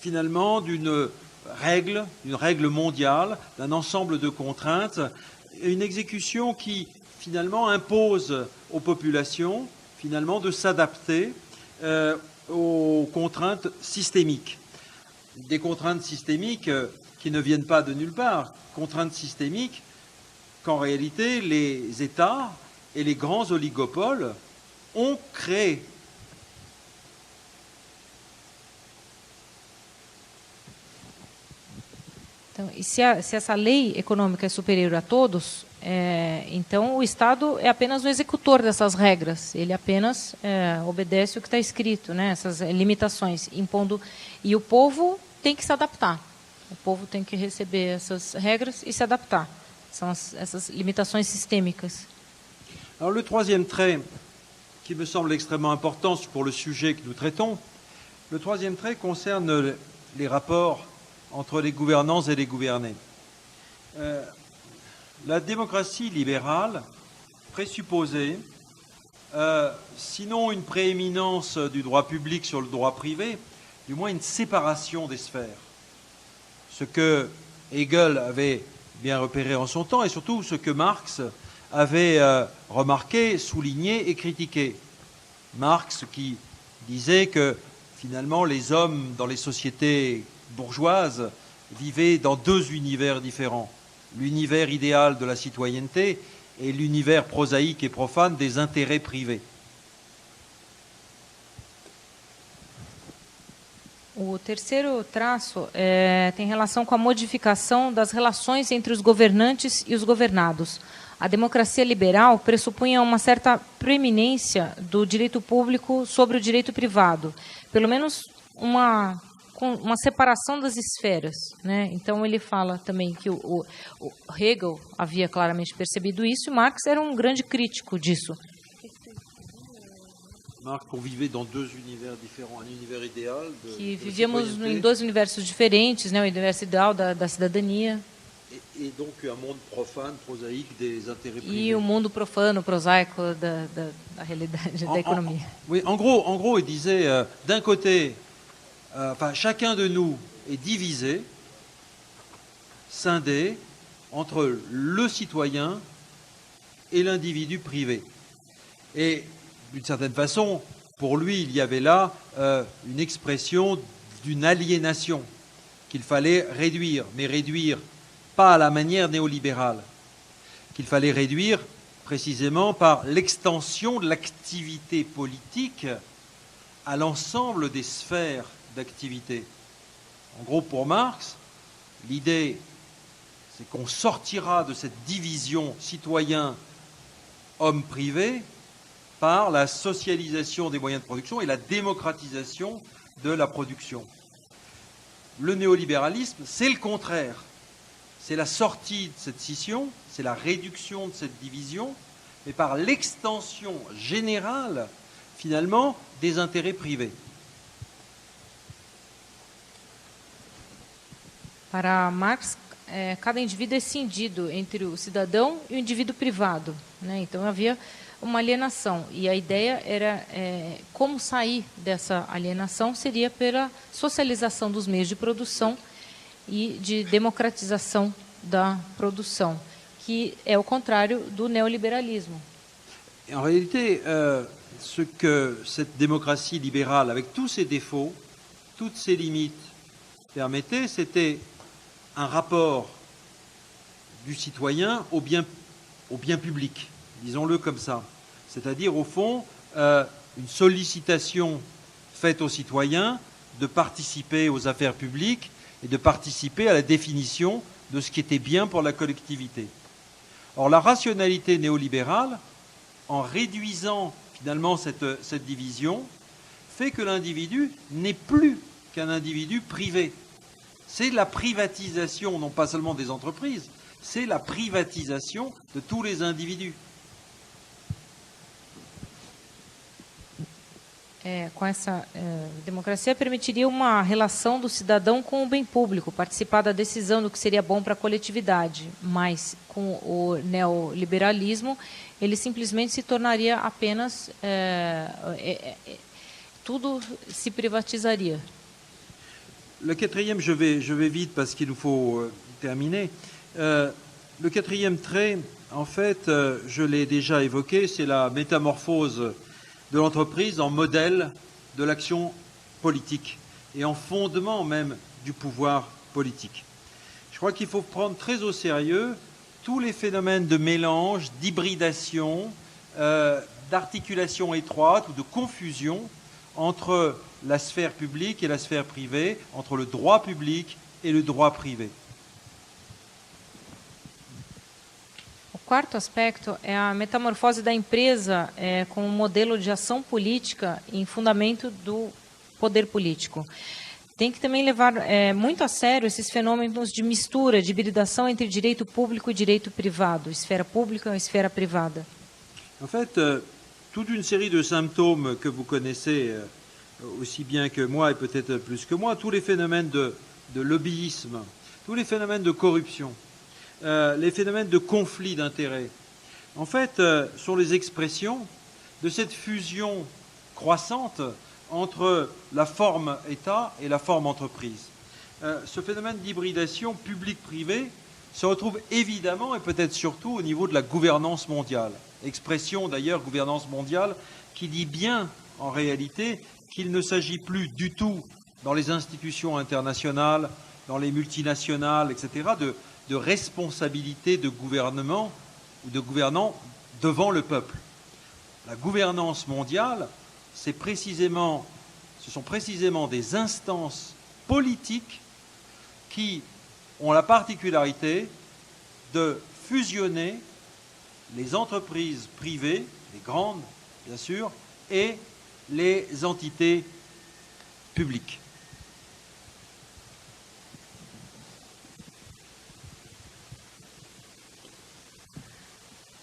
finalement d'une règle mondiale, d'un ensemble de contraintes, une exécution qui finalement impose aux populations finalement de s'adapter aux contraintes systémiques. Des contraintes systémiques qui ne viennent pas de nulle part, contraintes systémiques qu'en réalité les États et les grands oligopoles ont créées. Então, e se essa lei econômica é superior a todos, então o Estado é apenas o executor dessas regras. Ele apenas obedece o que está escrito, né? Essas limitações, impondo. E o povo tem que se adaptar. O povo tem que receber essas regras e se adaptar. São essas limitações sistêmicas. Alors le troisième trait qui me semble extrêmement important pour le sujet que nous traitons, le troisième trait concerne les rapports entre les gouvernants et les gouvernés. La démocratie libérale présupposait, sinon une prééminence du droit public sur le droit privé, du moins une séparation des sphères. Ce que Hegel avait bien repéré en son temps et surtout ce que Marx avait remarqué, souligné et critiqué. Marx qui disait que finalement les hommes dans les sociétés bourgeoises vivaient dans deux univers différents. L'univers idéal de la citoyenneté et l'univers prosaïque et profane des intérêts privés. O terceiro traço tem relação com a modificação das relações entre os governantes e os governados. A democracia liberal pressupunha uma certa preeminência do direito público sobre o direito privado, pelo menos uma separação das esferas, né? Então ele fala também que o Hegel havia claramente percebido isso e Marx era um grande crítico disso. Marx, qu'on vivait dans deux univers différents, un univers idéal que vivíamos em dois universos diferentes, né? O universo ideal da cidadania et donc un monde profane, prosaïque des intérêts privés. E o mundo profano, prosaico da realidade da economia. Oui, en gros, il disait d'un côté enfin, chacun de nous est divisé, scindé entre le citoyen et l'individu privé. Et d'une certaine façon, pour lui, il y avait là une expression d'une aliénation qu'il fallait réduire, mais réduire pas à la manière néolibérale, qu'il fallait réduire précisément par l'extension de l'activité politique à l'ensemble des sphères d'activité. En gros, pour Marx, l'idée, c'est qu'on sortira de cette division citoyen-homme privé par la socialisation des moyens de production et la démocratisation de la production. Le néolibéralisme, c'est le contraire. C'est la sortie de cette scission, c'est la réduction de cette division, mais par l'extension générale, finalement, des intérêts privés. Para Marx, cada indivíduo é cindido entre o cidadão e o indivíduo privado, né? Então havia uma alienação e a ideia era como sair dessa alienação seria pela socialização dos meios de produção e de democratização da produção, que é o contrário do neoliberalismo. En réalité, ce que cette démocratie libérale, avec tous ses défauts, toutes ses limites, permettait, c'était un rapport du citoyen au bien public, disons-le comme ça. C'est-à-dire, au fond, une sollicitation faite aux citoyens de participer aux affaires publiques et de participer à la définition de ce qui était bien pour la collectivité. Or, la rationalité néolibérale, en réduisant finalement cette division, fait que l'individu n'est plus qu'un individu privé. C'est la privatisation, non pas seulement des entreprises, c'est la privatisation de tous les individus. Com essa democracia permitiria uma relação do cidadão com o bem público, participar da decisão do que seria bom para a coletividade, mas com o neoliberalismo ele simplesmente se tornaria apenas tudo se privatizaria. Le quatrième, je vais vite parce qu'il nous faut terminer. Le quatrième trait, en fait, je l'ai déjà évoqué, c'est la métamorphose de l'entreprise en modèle de l'action politique et en fondement même du pouvoir politique. Je crois qu'il faut prendre très au sérieux tous les phénomènes de mélange, d'hybridation, d'articulation étroite ou de confusion entre la sphère publique et la sphère privée, entre le droit public et le droit privé. O quarto aspecto é a metamorfose da empresa com um modelo de ação política em fundamento do poder político. Tem que também levar muito a sério esses fenômenos de mistura, de hibridação entre direito público e direito privado, esfera pública e esfera privada. En fait, toute une série de symptômes que vous connaissez aussi bien que moi et peut-être plus que moi, tous les phénomènes de lobbyisme, tous les phénomènes de corruption, les phénomènes de conflit d'intérêts, en fait, sont les expressions de cette fusion croissante entre la forme État et la forme entreprise. Ce phénomène d'hybridation public-privé se retrouve évidemment et peut-être surtout au niveau de la gouvernance mondiale. Expression d'ailleurs, gouvernance mondiale, qui dit bien en réalité qu'il ne s'agit plus du tout dans les institutions internationales, dans les multinationales, etc., de responsabilité de gouvernement ou de gouvernants devant le peuple. La gouvernance mondiale, ce sont précisément des instances politiques qui ont la particularité de fusionner les entreprises privées, les grandes bien sûr, et les entités publiques.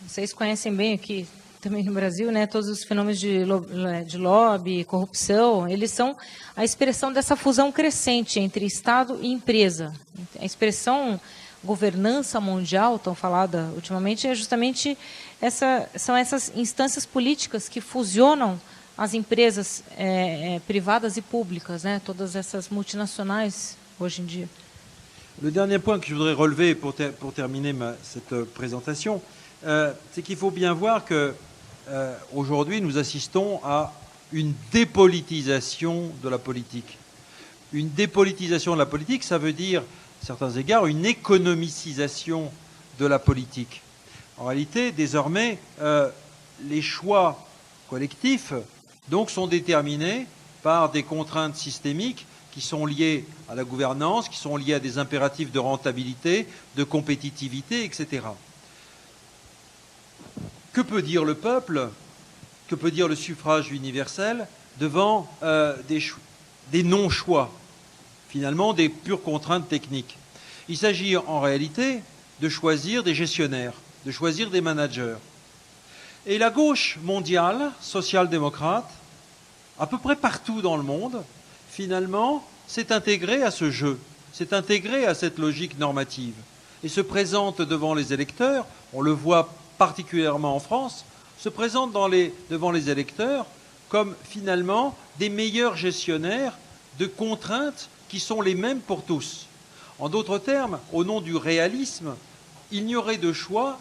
Vocês conhecem bem aqui, também no Brasil, né, todos os fenômenos de lobby, corrupção, eles são a expressão dessa fusão crescente entre Estado e empresa. A expressão governança mundial, tão falada ultimamente, é justamente são essas instâncias políticas que fusionam as empresas privadas e públicas, né? Todas essas multinacionais hoje em dia. Le dernier point que je voudrais relever pour terminer cette présentation, c'est qu'il faut bien voir que aujourd'hui nous assistons à une dépolitisation de la politique. Une dépolitisation de la politique, ça veut dire, à certains égards, une économicisation de la politique. En réalité, désormais, les choix collectifs donc, sont déterminés par des contraintes systémiques qui sont liées à la gouvernance, qui sont liées à des impératifs de rentabilité, de compétitivité, etc. Que peut dire le peuple, que peut dire le suffrage universel devant des non-choix, finalement des pures contraintes techniques? Il s'agit en réalité de choisir des gestionnaires, de choisir des managers. Et la gauche mondiale, social-démocrate, à peu près partout dans le monde, finalement, s'est intégrée à ce jeu, s'est intégrée à cette logique normative et se présente devant les électeurs, on le voit particulièrement en France, se présente devant les électeurs comme finalement des meilleurs gestionnaires de contraintes qui sont les mêmes pour tous. En d'autres termes, au nom du réalisme, il n'y aurait de choix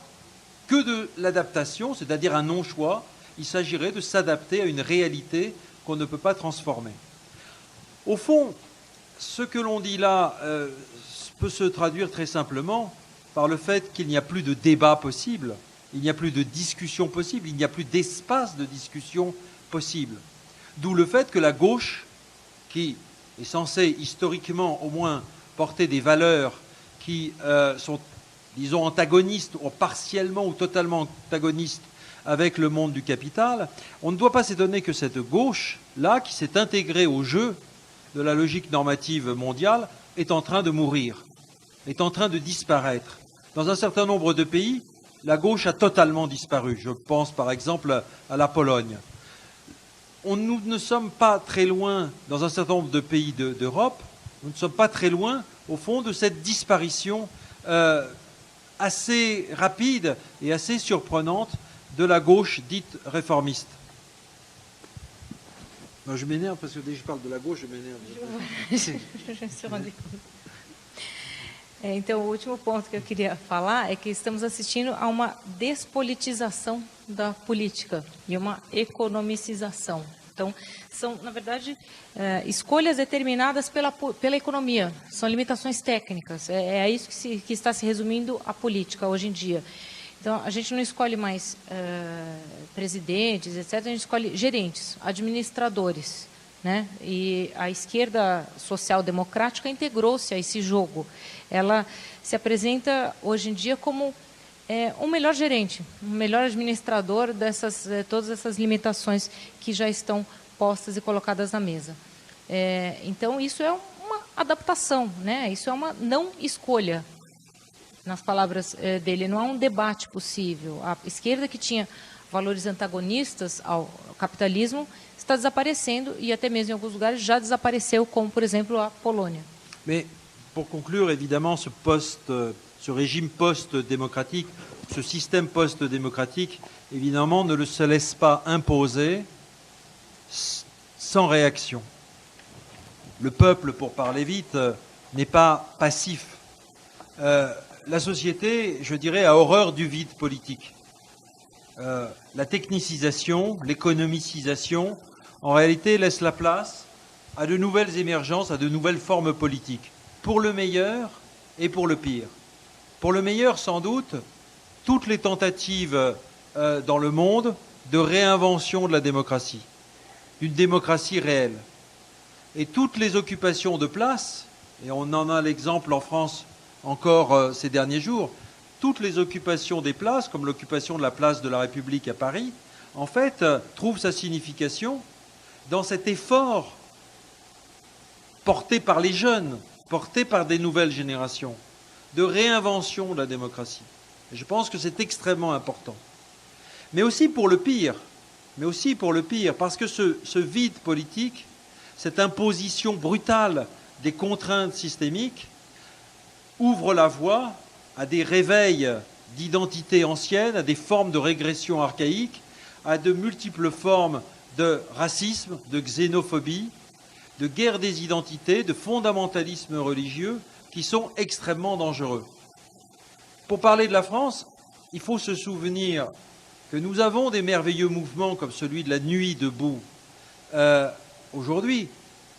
que de l'adaptation, c'est-à-dire un non-choix. Il s'agirait de s'adapter à une réalité qu'on ne peut pas transformer. Au fond, ce que l'on dit là peut se traduire très simplement par le fait qu'il n'y a plus de débat possible, il n'y a plus de discussion possible, il n'y a plus d'espace de discussion possible. D'où le fait que la gauche, qui est censée historiquement au moins porter des valeurs qui sont, disons, antagonistes, ou partiellement ou totalement antagonistes avec le monde du capital, on ne doit pas s'étonner que cette gauche-là, qui s'est intégrée au jeu de la logique normative mondiale, est en train de mourir, est en train de disparaître. Dans un certain nombre de pays, la gauche a totalement disparu. Je pense par exemple à la Pologne. Nous ne sommes pas très loin, dans un certain nombre de pays d'Europe, nous ne sommes pas très loin, au fond, de cette disparition assez rapide et assez surprenante de la gauche dite réformiste. Je m'énerve parce que dès que je parle de la gauche, je m'énerve. Então, o último ponto que eu queria falar é que estamos assistindo a uma despolitização da política e uma economicização. Então, são, na verdade, escolhas determinadas pela economia, são limitações técnicas. É a isso que está se resumindo a política hoje em dia. Então, a gente não escolhe mais presidentes, etc., a gente escolhe gerentes, administradores, né? E a esquerda social-democrática integrou-se a esse jogo. Ela se apresenta hoje em dia como um melhor gerente, um melhor administrador dessas todas essas limitações que já estão postas e colocadas na mesa. Então, isso é uma adaptação, né? Isso é uma não escolha. Nas palavras dele, não há um debate possível. A esquerda, que tinha valores antagonistas ao capitalismo, está desaparecendo e até mesmo em alguns lugares já desapareceu, como, por exemplo, a Polônia. Mais pour conclure, évidemment, ce régime post-démocratique, ce système post-démocratique, évidemment, ne se laisse pas imposer sans réaction. Le peuple, pour parler vite, n'est pas passif. La société, je dirais, a horreur du vide politique. La technicisation, l'économicisation, en réalité, laisse la place à de nouvelles émergences, à de nouvelles formes politiques, pour le meilleur et pour le pire. Pour le meilleur, sans doute, toutes les tentatives dans le monde de réinvention de la démocratie, d'une démocratie réelle. Et toutes les occupations de place, et on en a l'exemple en France encore ces derniers jours, toutes les occupations des places, comme l'occupation de la place de la République à Paris, en fait, trouvent sa signification dans cet effort porté par les jeunes, porté par des nouvelles générations, de réinvention de la démocratie. Et je pense que c'est extrêmement important. Mais aussi pour le pire, parce que ce vide politique, cette imposition brutale des contraintes systémiques, ouvre la voie à des réveils d'identités anciennes, à des formes de régression archaïque, à de multiples formes de racisme, de xénophobie, de guerre des identités, de fondamentalisme religieux qui sont extrêmement dangereux. Pour parler de la France, il faut se souvenir que nous avons des merveilleux mouvements comme celui de la Nuit debout aujourd'hui,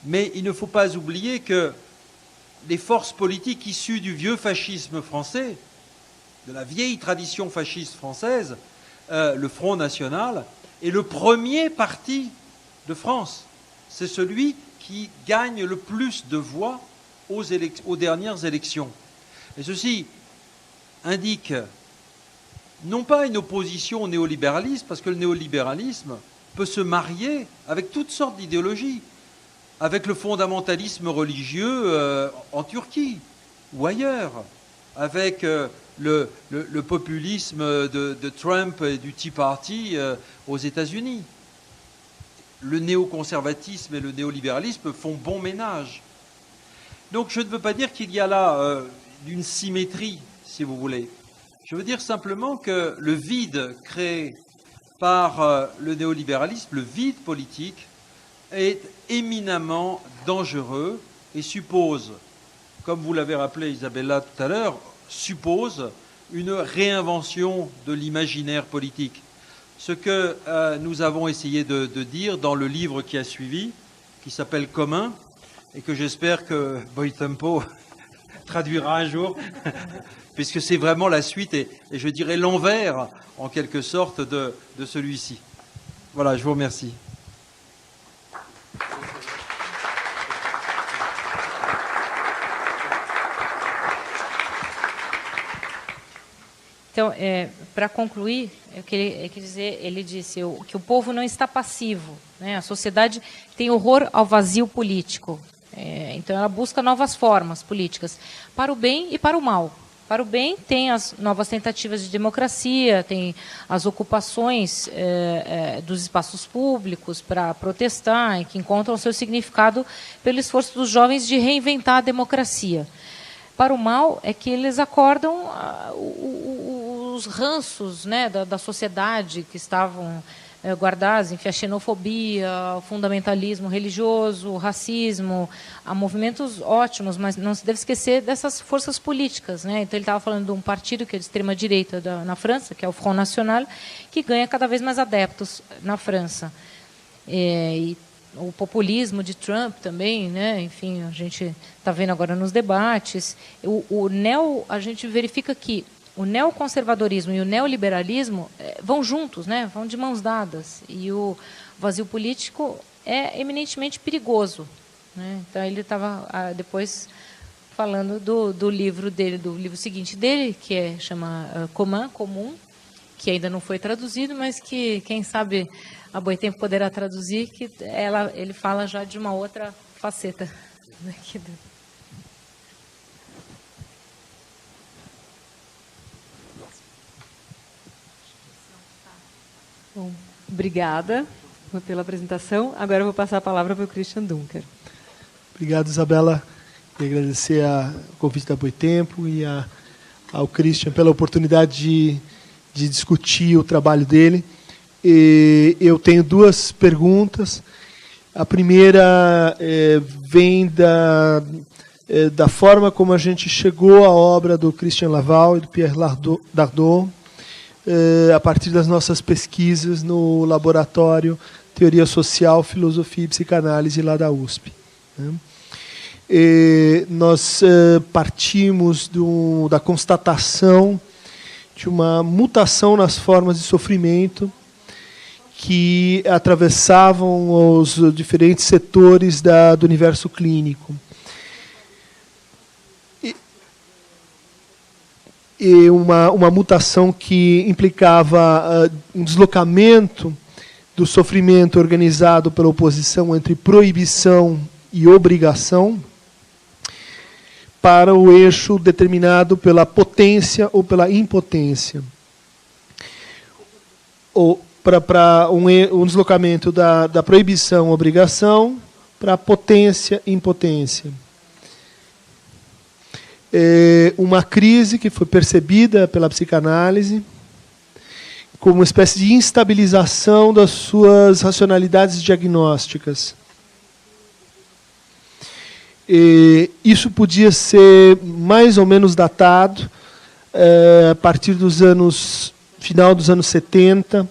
mais il ne faut pas oublier que les forces politiques issues du vieux fascisme français, de la vieille tradition fasciste française, le Front National, est le premier parti de France. C'est celui qui gagne le plus de voix aux dernières élections. Et ceci indique non pas une opposition au néolibéralisme, parce que le néolibéralisme peut se marier avec toutes sortes d'idéologies, avec le fondamentalisme religieux en Turquie ou ailleurs, avec le populisme de Trump et du Tea Party aux États-Unis. Le néoconservatisme et le néolibéralisme font bon ménage. Donc je ne veux pas dire qu'il y a là une symétrie, si vous voulez. Je veux dire simplement que le vide créé par le néolibéralisme, le vide politique, est éminemment dangereux et suppose, comme vous l'avez rappelé Isabella tout à l'heure, suppose une réinvention de l'imaginaire politique. Ce que nous avons essayé de dire dans le livre qui a suivi, qui s'appelle Commun, et que j'espère que Boitempo traduira un jour, puisque c'est vraiment la suite et je dirais l'envers, en quelque sorte, de celui-ci. Voilà, je vous remercie. Então, para concluir, eu queria dizer, ele disse que o povo não está passivo, né? A sociedade tem horror ao vazio político. Então, ela busca novas formas políticas, para o bem e para o mal. Para o bem, tem as novas tentativas de democracia, tem as ocupações dos espaços públicos para protestar, e que encontram seu significado pelo esforço dos jovens de reinventar a democracia. Para o mal, é que eles acordam os ranços, né, da sociedade que estavam guardados, enfim, a xenofobia, o fundamentalismo religioso, o racismo, há movimentos ótimos, mas não se deve esquecer dessas forças políticas, né? Então ele estava falando de um partido que é de extrema direita na França, que é o Front National, que ganha cada vez mais adeptos na França. E o populismo de Trump também, né? Enfim, a gente está vendo agora nos debates. A gente verifica que o neoconservadorismo e o neoliberalismo vão juntos, né? Vão de mãos dadas. E o vazio político é eminentemente perigoso, né? Então, ele estava depois falando do livro dele, do livro seguinte dele, que chama Comum, que ainda não foi traduzido, mas que, quem sabe, a Boitempo poderá traduzir, que ele fala já de uma outra faceta. Bom, obrigada pela apresentação. Agora eu vou passar a palavra para o Christian Dunker. Obrigado, Isabella. Queria agradecer o convite da Boitempo e ao Christian pela oportunidade de discutir o trabalho dele. Eu tenho duas perguntas. A primeira vem da forma como a gente chegou à obra do Christian Laval e do Pierre Dardot, a partir das nossas pesquisas no laboratório Teoria Social, Filosofia e Psicanálise lá da USP. Nós partimos da constatação de uma mutação nas formas de sofrimento que atravessavam os diferentes setores do universo clínico. E uma mutação que implicava um deslocamento do sofrimento organizado pela oposição entre proibição e obrigação para o eixo determinado pela potência ou pela impotência. Ou para um deslocamento da proibição, obrigação, para a potência, impotência. Uma crise que foi percebida pela psicanálise, como uma espécie de instabilização das suas racionalidades diagnósticas. E isso podia ser mais ou menos datado a partir dos final dos anos 70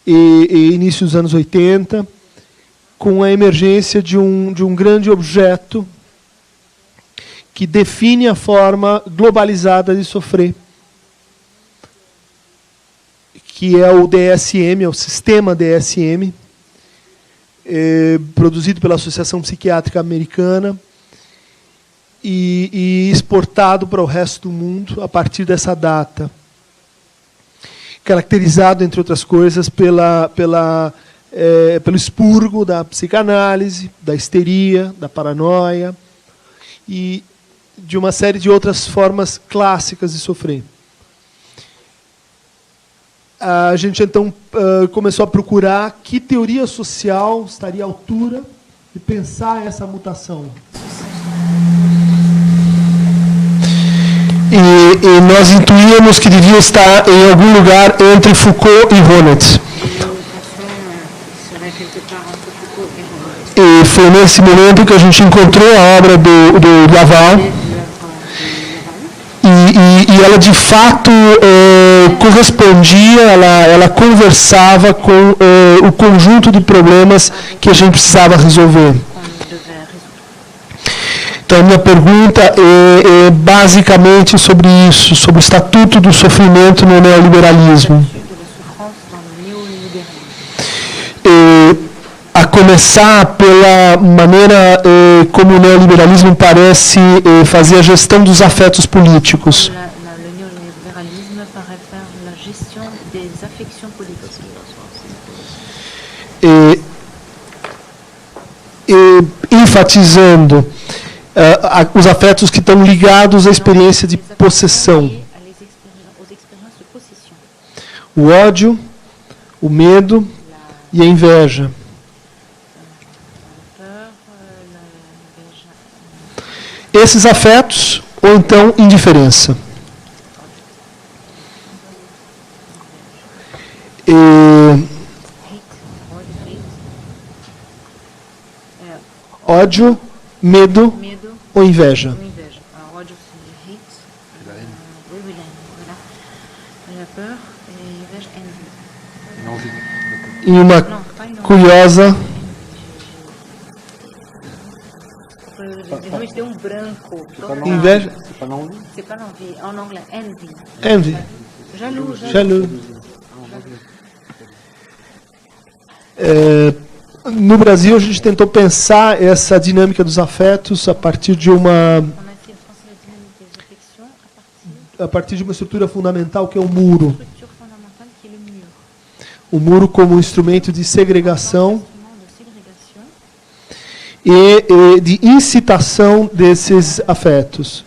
e início dos anos 80, com a emergência de um grande objeto que define a forma globalizada de sofrer, que é o DSM, é o sistema DSM, produzido pela Associação Psiquiátrica Americana e exportado para o resto do mundo a partir dessa data. Caracterizado, entre outras coisas, pelo expurgo da psicanálise, da histeria, da paranoia e de uma série de outras formas clássicas de sofrer. A gente, então, começou a procurar que teoria social estaria à altura de pensar essa mutação. E nós intuíamos que devia estar em algum lugar entre Foucault e Honneth. E foi nesse momento que a gente encontrou a obra do Laval. E ela, de fato, correspondia, ela conversava com o conjunto de problemas que a gente precisava resolver. Então, a minha pergunta é basicamente sobre isso, sobre o estatuto do sofrimento no neoliberalismo. A começar pela maneira como o neoliberalismo parece fazer a gestão dos afetos políticos. Enfatizando os afetos que estão ligados à experiência de possessão. O ódio, o medo e a inveja. Esses afetos, ou então indiferença. Ódio, medo ou inveja. E uma curiosa... Realmente deu um branco. Inveja? C'est pas l'envie. En anglais, envy. Envy. Jaloux. No Brasil, a gente tentou pensar essa dinâmica dos afetos a partir de uma estrutura fundamental que é o muro. O muro como instrumento de segregação e de incitação desses afetos.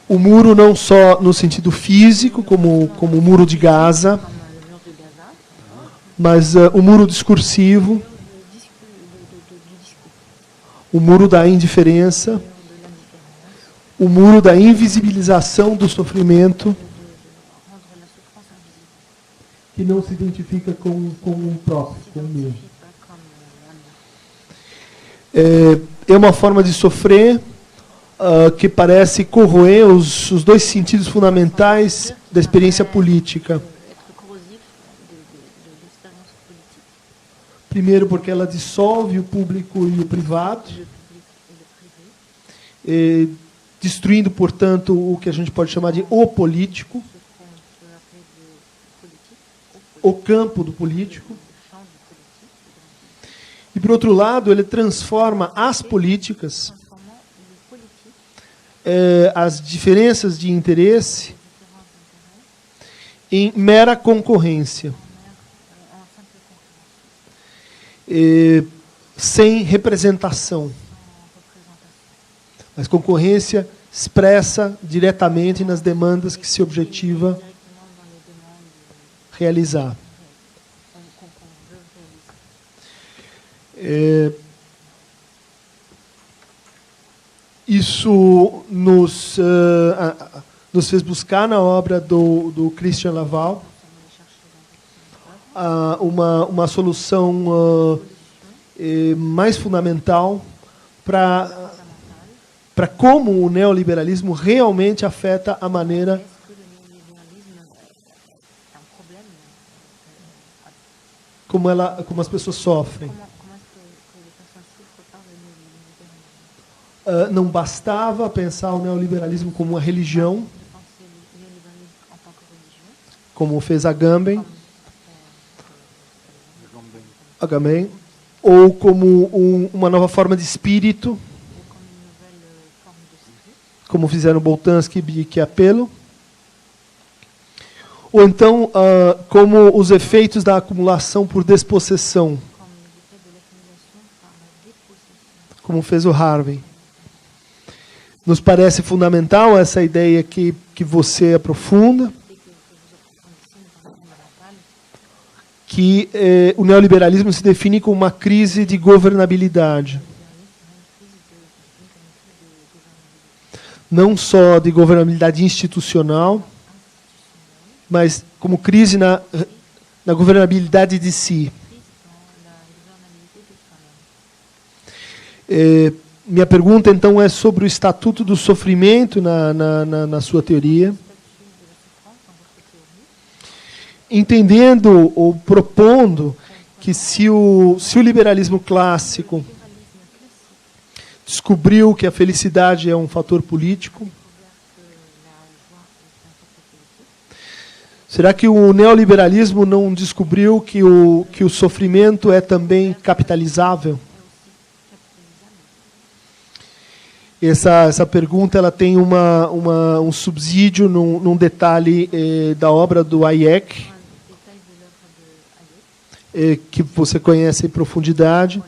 O muro não só no sentido físico, como o muro de Gaza, mas o muro discursivo, o muro da indiferença, o muro da invisibilização do sofrimento, que não se identifica com o próximo, com o mesmo. É uma forma de sofrer que parece corroer os dois sentidos fundamentais da experiência política. Primeiro, porque ela dissolve o público e o privado, destruindo, portanto, o que a gente pode chamar de o político, o campo do político. E, por outro lado, ele transforma as políticas, as diferenças de interesse, em mera concorrência, sem representação. Mas concorrência expressa diretamente nas demandas que se objetiva realizar. isso nos fez buscar na obra do Christian Laval uma solução mais fundamental para como o neoliberalismo realmente afeta a maneira como as pessoas sofrem. Não bastava pensar o neoliberalismo como uma religião, como fez Agamben, ou como uma nova forma de espírito, como fizeram Boltanski e Apelo, ou então como os efeitos da acumulação por despossessão, como fez o Harvey. Nos parece fundamental essa ideia que você aprofunda, que o neoliberalismo se define como uma crise de governabilidade. Não só de governabilidade institucional, mas como crise na governabilidade de si. Minha pergunta, então, é sobre o Estatuto do Sofrimento na sua teoria. Entendendo ou propondo que se o liberalismo clássico descobriu que a felicidade é um fator político, será que o neoliberalismo não descobriu que o sofrimento é também capitalizável? Essa pergunta ela tem um subsídio num detalhe da obra do Hayek, que você conhece em profundidade,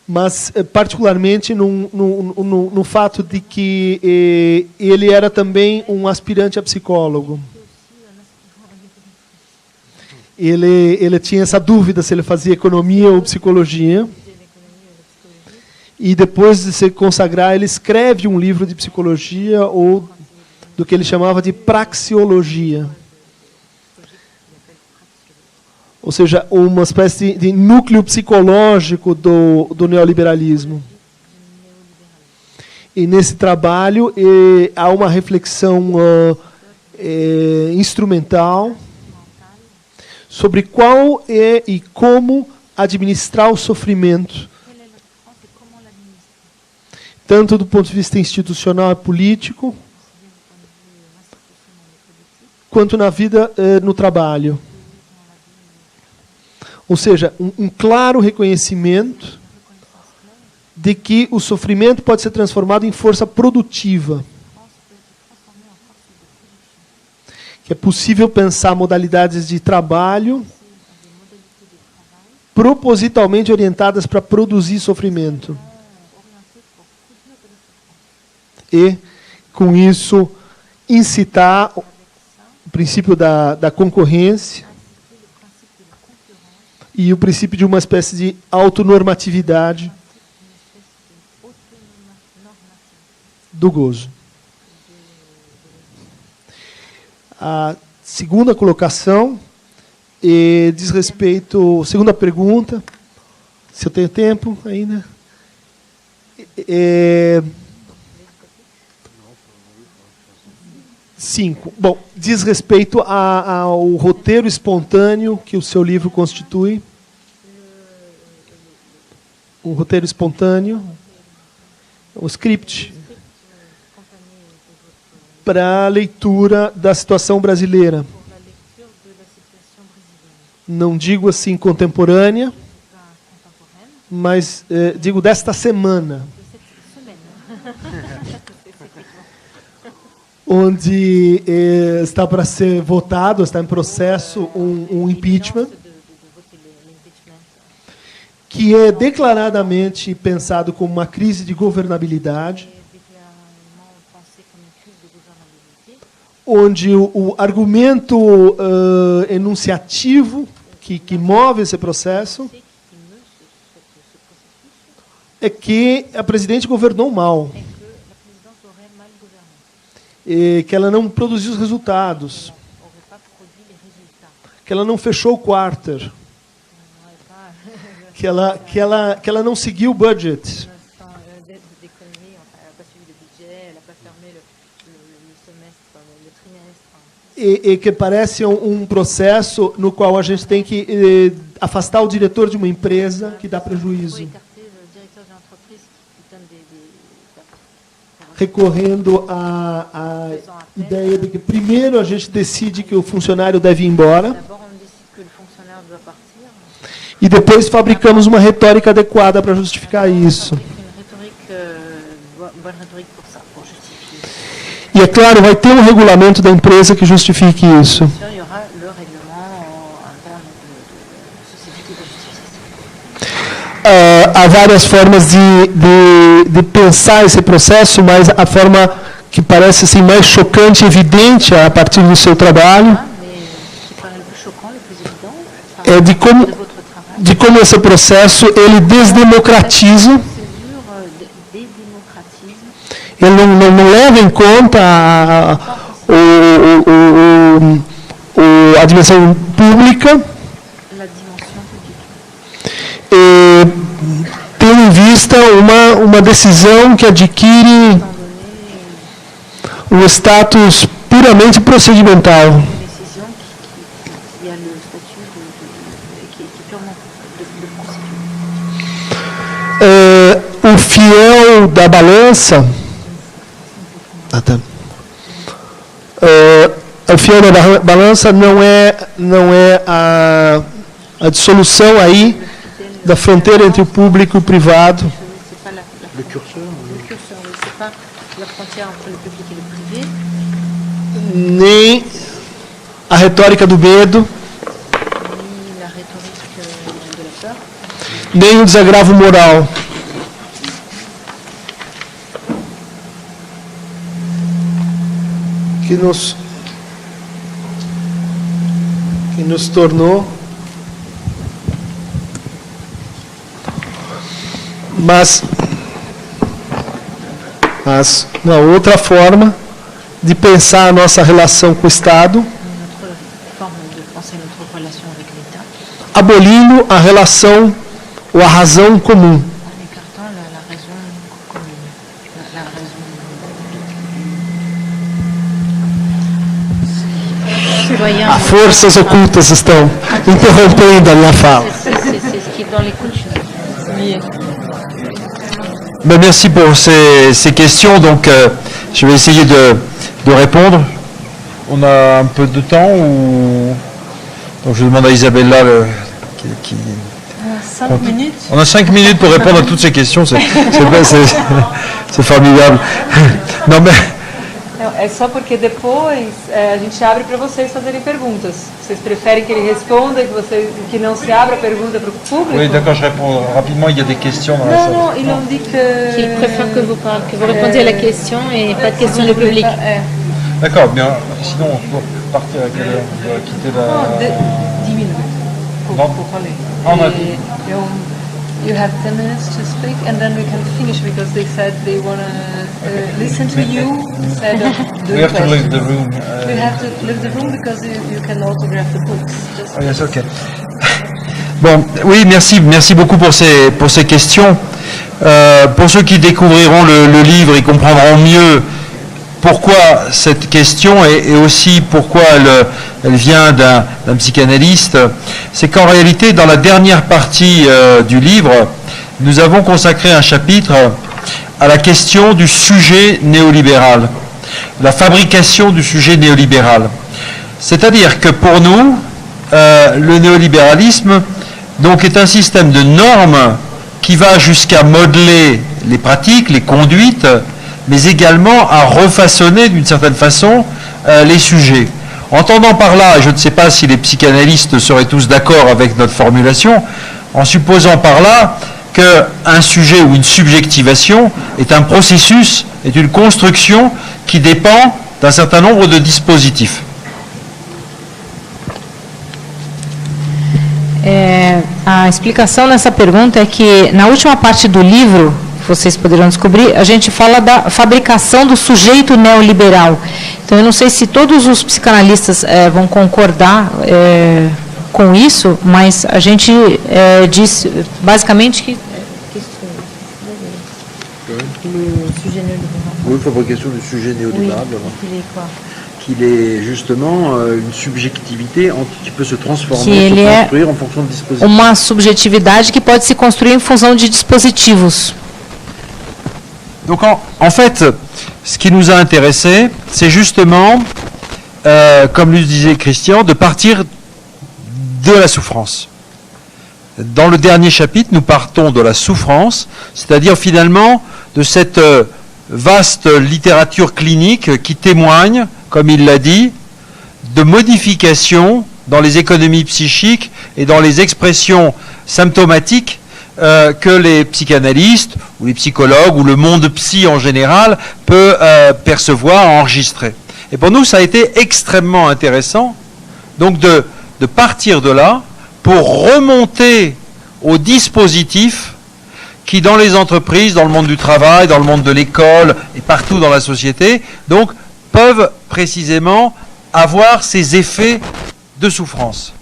mas particularmente no fato de que ele era também um aspirante a psicólogo. Ele tinha essa dúvida se ele fazia economia ou psicologia. E depois de se consagrar, ele escreve um livro de psicologia ou do que ele chamava de praxeologia. Ou seja, uma espécie de núcleo psicológico do neoliberalismo. E nesse trabalho há uma reflexão instrumental sobre qual é e como administrar o sofrimento, tanto do ponto de vista institucional e político, quanto na vida, no trabalho. Ou seja, um claro reconhecimento de que o sofrimento pode ser transformado em força produtiva. Que é possível pensar modalidades de trabalho propositalmente orientadas para produzir sofrimento. E, com isso, incitar o princípio da concorrência e o princípio de uma espécie de autonormatividade do gozo. A segunda colocação diz respeito... Segunda pergunta, se eu tenho tempo ainda... Cinco. Bom, diz respeito ao roteiro espontâneo que o seu livro constitui. Um roteiro espontâneo, um script, para a leitura da situação brasileira. Não digo assim contemporânea, mas digo desta semana. Onde está para ser votado, está em processo um impeachment, que é declaradamente pensado como uma crise de governabilidade, onde o argumento enunciativo que move esse processo é que a presidente governou mal. que ela não produziu os resultados, que ela não fechou o quarter, que ela não seguiu o budget. E que parece um processo no qual a gente tem que afastar o diretor de uma empresa que dá prejuízo, recorrendo à ideia de que primeiro a gente decide que o funcionário deve ir embora e depois fabricamos uma retórica adequada para justificar isso. E é claro, vai ter um regulamento da empresa que justifique isso. Há várias formas de pensar esse processo, mas a forma que parece assim, mais chocante e evidente a partir do seu trabalho é de como esse processo ele desdemocratiza. Ele não leva em conta a dimensão pública, tendo em vista uma decisão que adquire um status puramente procedimental. O fiel da balança, o fiel da balança não é a dissolução aí da fronteira entre o público e o privado. Nem a retórica do medo, nem o desagravo moral. Que nos tornou, mas uma outra forma de pensar a nossa relação com o Estado, abolindo a relação ou a razão comum. As forças ocultas estão interrompendo a minha fala. Merci pour ces questions. Donc, je vais essayer de répondre. On a un peu de temps ou... Donc, je demande à Isabella qui... 5 minutes. On a 5 minutes pour répondre à toutes ces questions. C'est formidable. Non, mais... É só porque depois a gente abre para vocês fazerem perguntas. Vocês preferem que ele responda e que não se abra a pergunta para o público? Oui, d'accord, je réponds rapidement. Il y a des questions dans la salle. Non, ils ont dit que... Qu'il préfère que vous répondiez à la question et pas de questions du public. D'accord, bien. Sinon, on peut partir à quelle heure? On doit quitter la... 10 minutes pour parler. You have 10 minutes to speak, and then we can finish because they said they want to listen to you instead of doing We have to leave the room. We have to leave the room because you can autograph the books. Oh, yes, okay. Bon, oui, merci beaucoup pour ces questions. Pour ceux qui découvriront le livre, ils comprendront mieux pourquoi cette question et aussi pourquoi elle vient d'un psychanalyste. C'est qu'en réalité, dans la dernière partie du livre, nous avons consacré un chapitre à la question du sujet néolibéral, la fabrication du sujet néolibéral. C'est-à-dire que pour nous, le néolibéralisme donc, est un système de normes qui va jusqu'à modeler les pratiques, les conduites, mais également à refaçonner d'une certaine façon les sujets. Entendant par là, et je ne sais pas si les psychanalystes seraient tous d'accord avec notre formulation, en supposant par là qu'un sujet ou une subjectivation est un processus, est une construction qui dépend d'un certain nombre de dispositifs. A explicação nessa pergunta é que, na última parte do livro, vocês poderão descobrir, a gente fala da fabricação do sujeito neoliberal. Então, eu não sei se todos os psicanalistas vão concordar com isso, mas a gente diz basicamente que Oui, fabrication du sujet néolibéral, qu'il est justement une subjectivité qui peut se transformer, se construire en fonction de dispositifs. Uma subjetividade que pode se construir em função de dispositivos. Donc en fait, ce qui nous a intéressé, c'est justement, comme le disait Christian, de partir de la souffrance. Dans le dernier chapitre, nous partons de la souffrance, c'est-à-dire finalement de cette vaste littérature clinique qui témoigne, comme il l'a dit, de modifications dans les économies psychiques et dans les expressions symptomatiques que les psychanalystes ou les psychologues ou le monde psy en général peut percevoir, enregistrer. Et pour nous, ça a été extrêmement intéressant donc de partir de là pour remonter aux dispositifs qui, dans les entreprises, dans le monde du travail, dans le monde de l'école et partout dans la société, donc, peuvent précisément avoir ces effets de souffrance.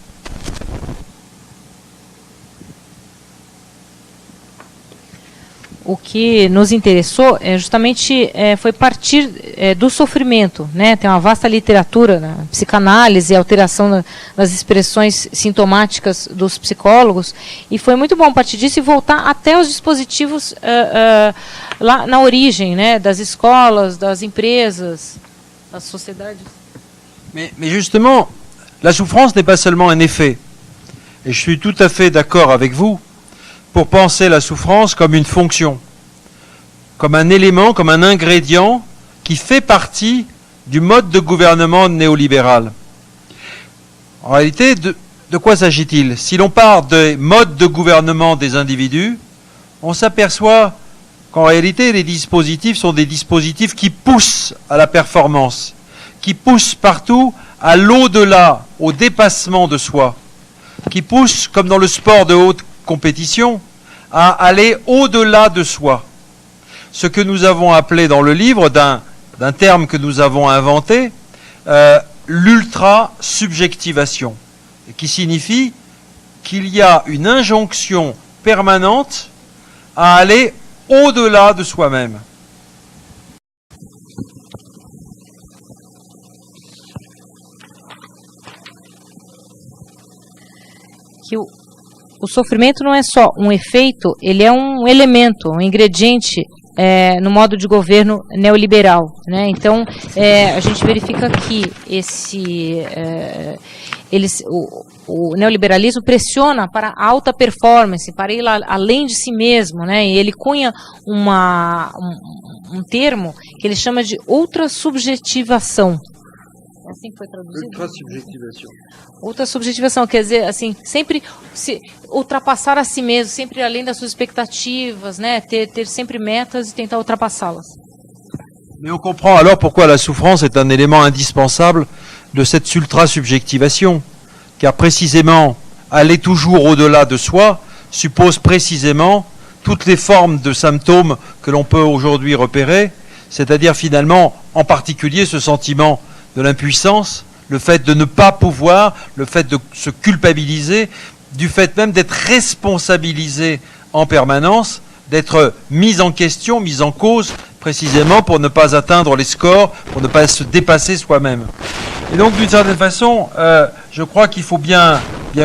O que nos interessou justamente foi partir do sofrimento, né? Tem uma vasta literatura na psicanálise, alteração das expressões sintomáticas dos psicólogos, e foi muito bom partir disso e voltar até os dispositivos lá na origem, né? Das escolas, das empresas, das sociedades. Mais justement, la souffrance n'est pas seulement un effet. Et je suis tout à fait d'accord avec vous pour penser la souffrance comme une fonction, comme un élément, comme un ingrédient qui fait partie du mode de gouvernement néolibéral. En réalité, de quoi s'agit-il? Si l'on part des modes de gouvernement des individus, on s'aperçoit qu'en réalité, les dispositifs sont des dispositifs qui poussent à la performance, qui poussent partout à l'au-delà, au dépassement de soi, qui poussent, comme dans le sport de haute compétition, à aller au-delà de soi. Ce que nous avons appelé dans le livre, d'un terme que nous avons inventé, l'ultra-subjectivation, qui signifie qu'il y a une injonction permanente à aller au-delà de soi-même. Que o sofrimento não é só um efeito, ele é um elemento, um ingrediente no modo de governo neoliberal, né? Então, a gente verifica que o neoliberalismo pressiona para a alta performance, para ir lá além de si mesmo, né? E ele cunha um termo que ele chama de ultrasubjetivação. Assim foi traduzido? Ultrasubjectivation. Ultrasubjetivação, quer dizer, assim, sempre se ultrapassar a si mesmo, sempre além das suas expectativas, né? Ter sempre metas e tentar ultrapassá-las. Mais on comprend alors pourquoi la souffrance est un élément indispensable de cette ultra-subjectivation, car précisément aller toujours au-delà de soi suppose précisément toutes les formes de symptômes que l'on peut aujourd'hui repérer, c'est-à-dire finalement en particulier ce sentiment de l'impuissance, le fait de ne pas pouvoir, le fait de se culpabiliser, du fait même d'être responsabilisé en permanence, d'être mis en question, mis en cause, précisément pour ne pas atteindre les scores, pour ne pas se dépasser soi-même. Et donc d'une certaine façon, je crois qu'il faut bien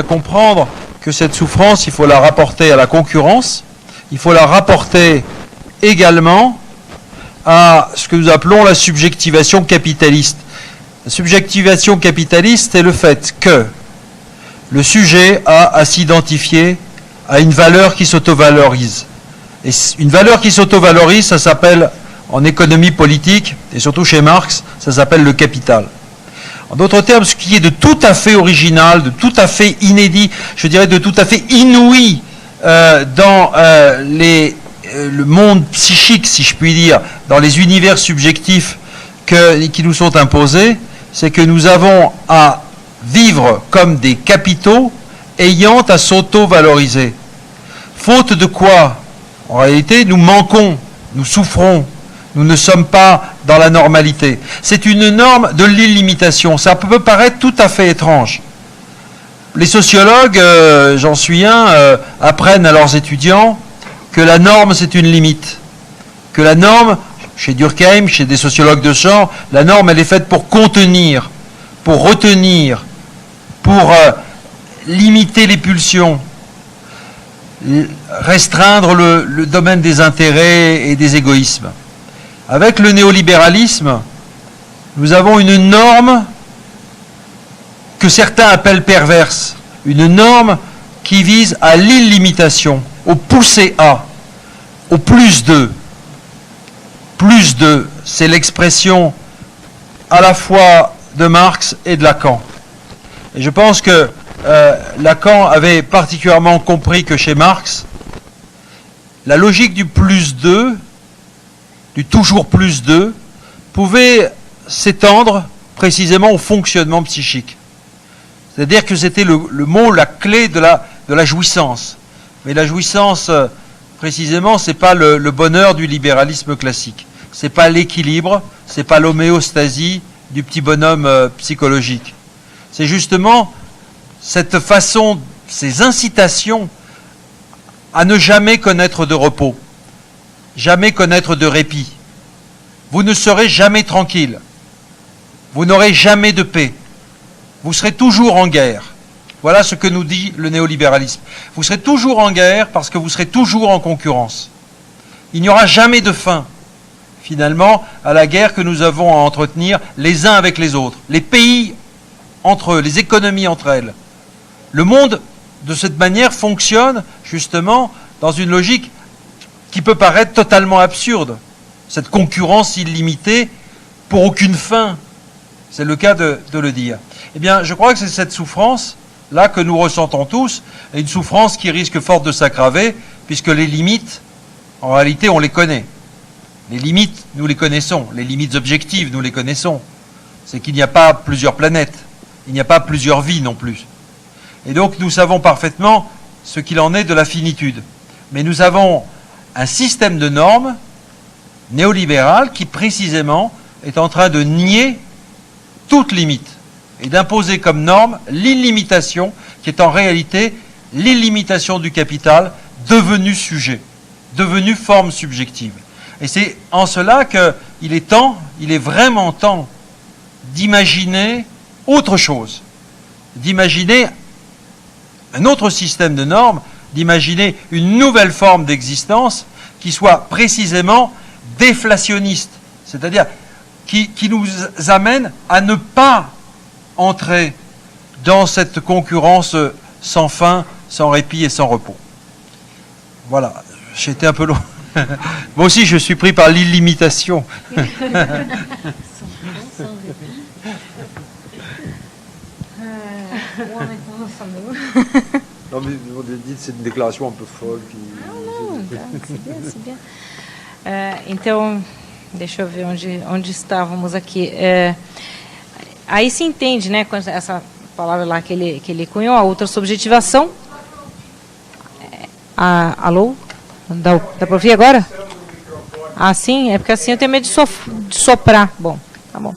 comprendre que cette souffrance, il faut la rapporter à la concurrence, il faut la rapporter également à ce que nous appelons la subjectivation capitaliste. La subjectivation capitaliste, c'est le fait que le sujet a à s'identifier à une valeur qui s'auto-valorise. Et une valeur qui s'auto-valorise, ça s'appelle, en économie politique, et surtout chez Marx, ça s'appelle le capital. En d'autres termes, ce qui est de tout à fait original, de tout à fait inédit, je dirais de tout à fait inouï dans le monde psychique, si je puis dire, dans les univers subjectifs qui nous sont imposés, c'est que nous avons à vivre comme des capitaux ayant à s'auto-valoriser. Faute de quoi En réalité, nous manquons, nous souffrons, nous ne sommes pas dans la normalité. C'est une norme de l'illimitation. Ça peut paraître tout à fait étrange. Les sociologues, j'en suis un, apprennent à leurs étudiants que la norme, c'est une limite. Que la norme, chez Durkheim, chez des sociologues de genre, la norme, elle est faite pour contenir, pour retenir, pour limiter les pulsions, restreindre le domaine des intérêts et des égoïsmes. Avec le néolibéralisme, nous avons une norme que certains appellent perverse, une norme qui vise à l'illimitation, au pousser à, au plus de. Plus de, c'est l'expression à la fois de Marx et de Lacan. Et je pense que Lacan avait particulièrement compris que chez Marx, la logique du plus de, du toujours plus de, pouvait s'étendre précisément au fonctionnement psychique. C'est-à-dire que c'était le mot, la clé de la jouissance. Mais la jouissance, précisément, c'est pas le bonheur du libéralisme classique. C'est pas l'équilibre, c'est pas l'homéostasie du petit bonhomme psychologique. C'est justement cette façon, ces incitations à ne jamais connaître de repos, jamais connaître de répit. Vous ne serez jamais tranquille. Vous n'aurez jamais de paix. Vous serez toujours en guerre. Voilà ce que nous dit le néolibéralisme. Vous serez toujours en guerre parce que vous serez toujours en concurrence. Il n'y aura jamais de fin, finalement, à la guerre que nous avons à entretenir les uns avec les autres. Les pays entre eux, les économies entre elles. Le monde, de cette manière, fonctionne justement dans une logique qui peut paraître totalement absurde. Cette concurrence illimitée pour aucune fin. C'est le cas de le dire. Eh bien, je crois que c'est cette souffrance-là que nous ressentons tous, et une souffrance qui risque fort de s'aggraver, puisque les limites, en réalité, on les connaît. Les limites, nous les connaissons. Les limites objectives, nous les connaissons. C'est qu'il n'y a pas plusieurs planètes. Il n'y a pas plusieurs vies non plus. Et donc, nous savons parfaitement ce qu'il en est de la finitude. Mais nous avons un système de normes néolibéral qui, précisément, est en train de nier toute limite et d'imposer comme norme l'illimitation, qui est en réalité l'illimitation du capital devenu sujet, devenu forme subjective. Et c'est en cela qu'il est temps, il est vraiment temps d'imaginer autre chose, d'imaginer un autre système de normes, d'imaginer une nouvelle forme d'existence qui soit précisément déflationniste, c'est-à-dire qui nous amène à ne pas entrer dans cette concurrence sans fin, sans répit et sans repos. Voilà, j'ai été un peu long. Moi aussi, je suis pris par l'illimitation. Non, mais vous dites c'est une déclaration un peu folle. C'est bien. Então, deixa eu ver onde estávamos aqui. Aí se entende, né, com essa palavra lá que ele cunhou, a outra subjetivação. Alô? Dá para ouvir agora? Ah, sim? É porque assim eu tenho medo de soprar. Bom, tá bom.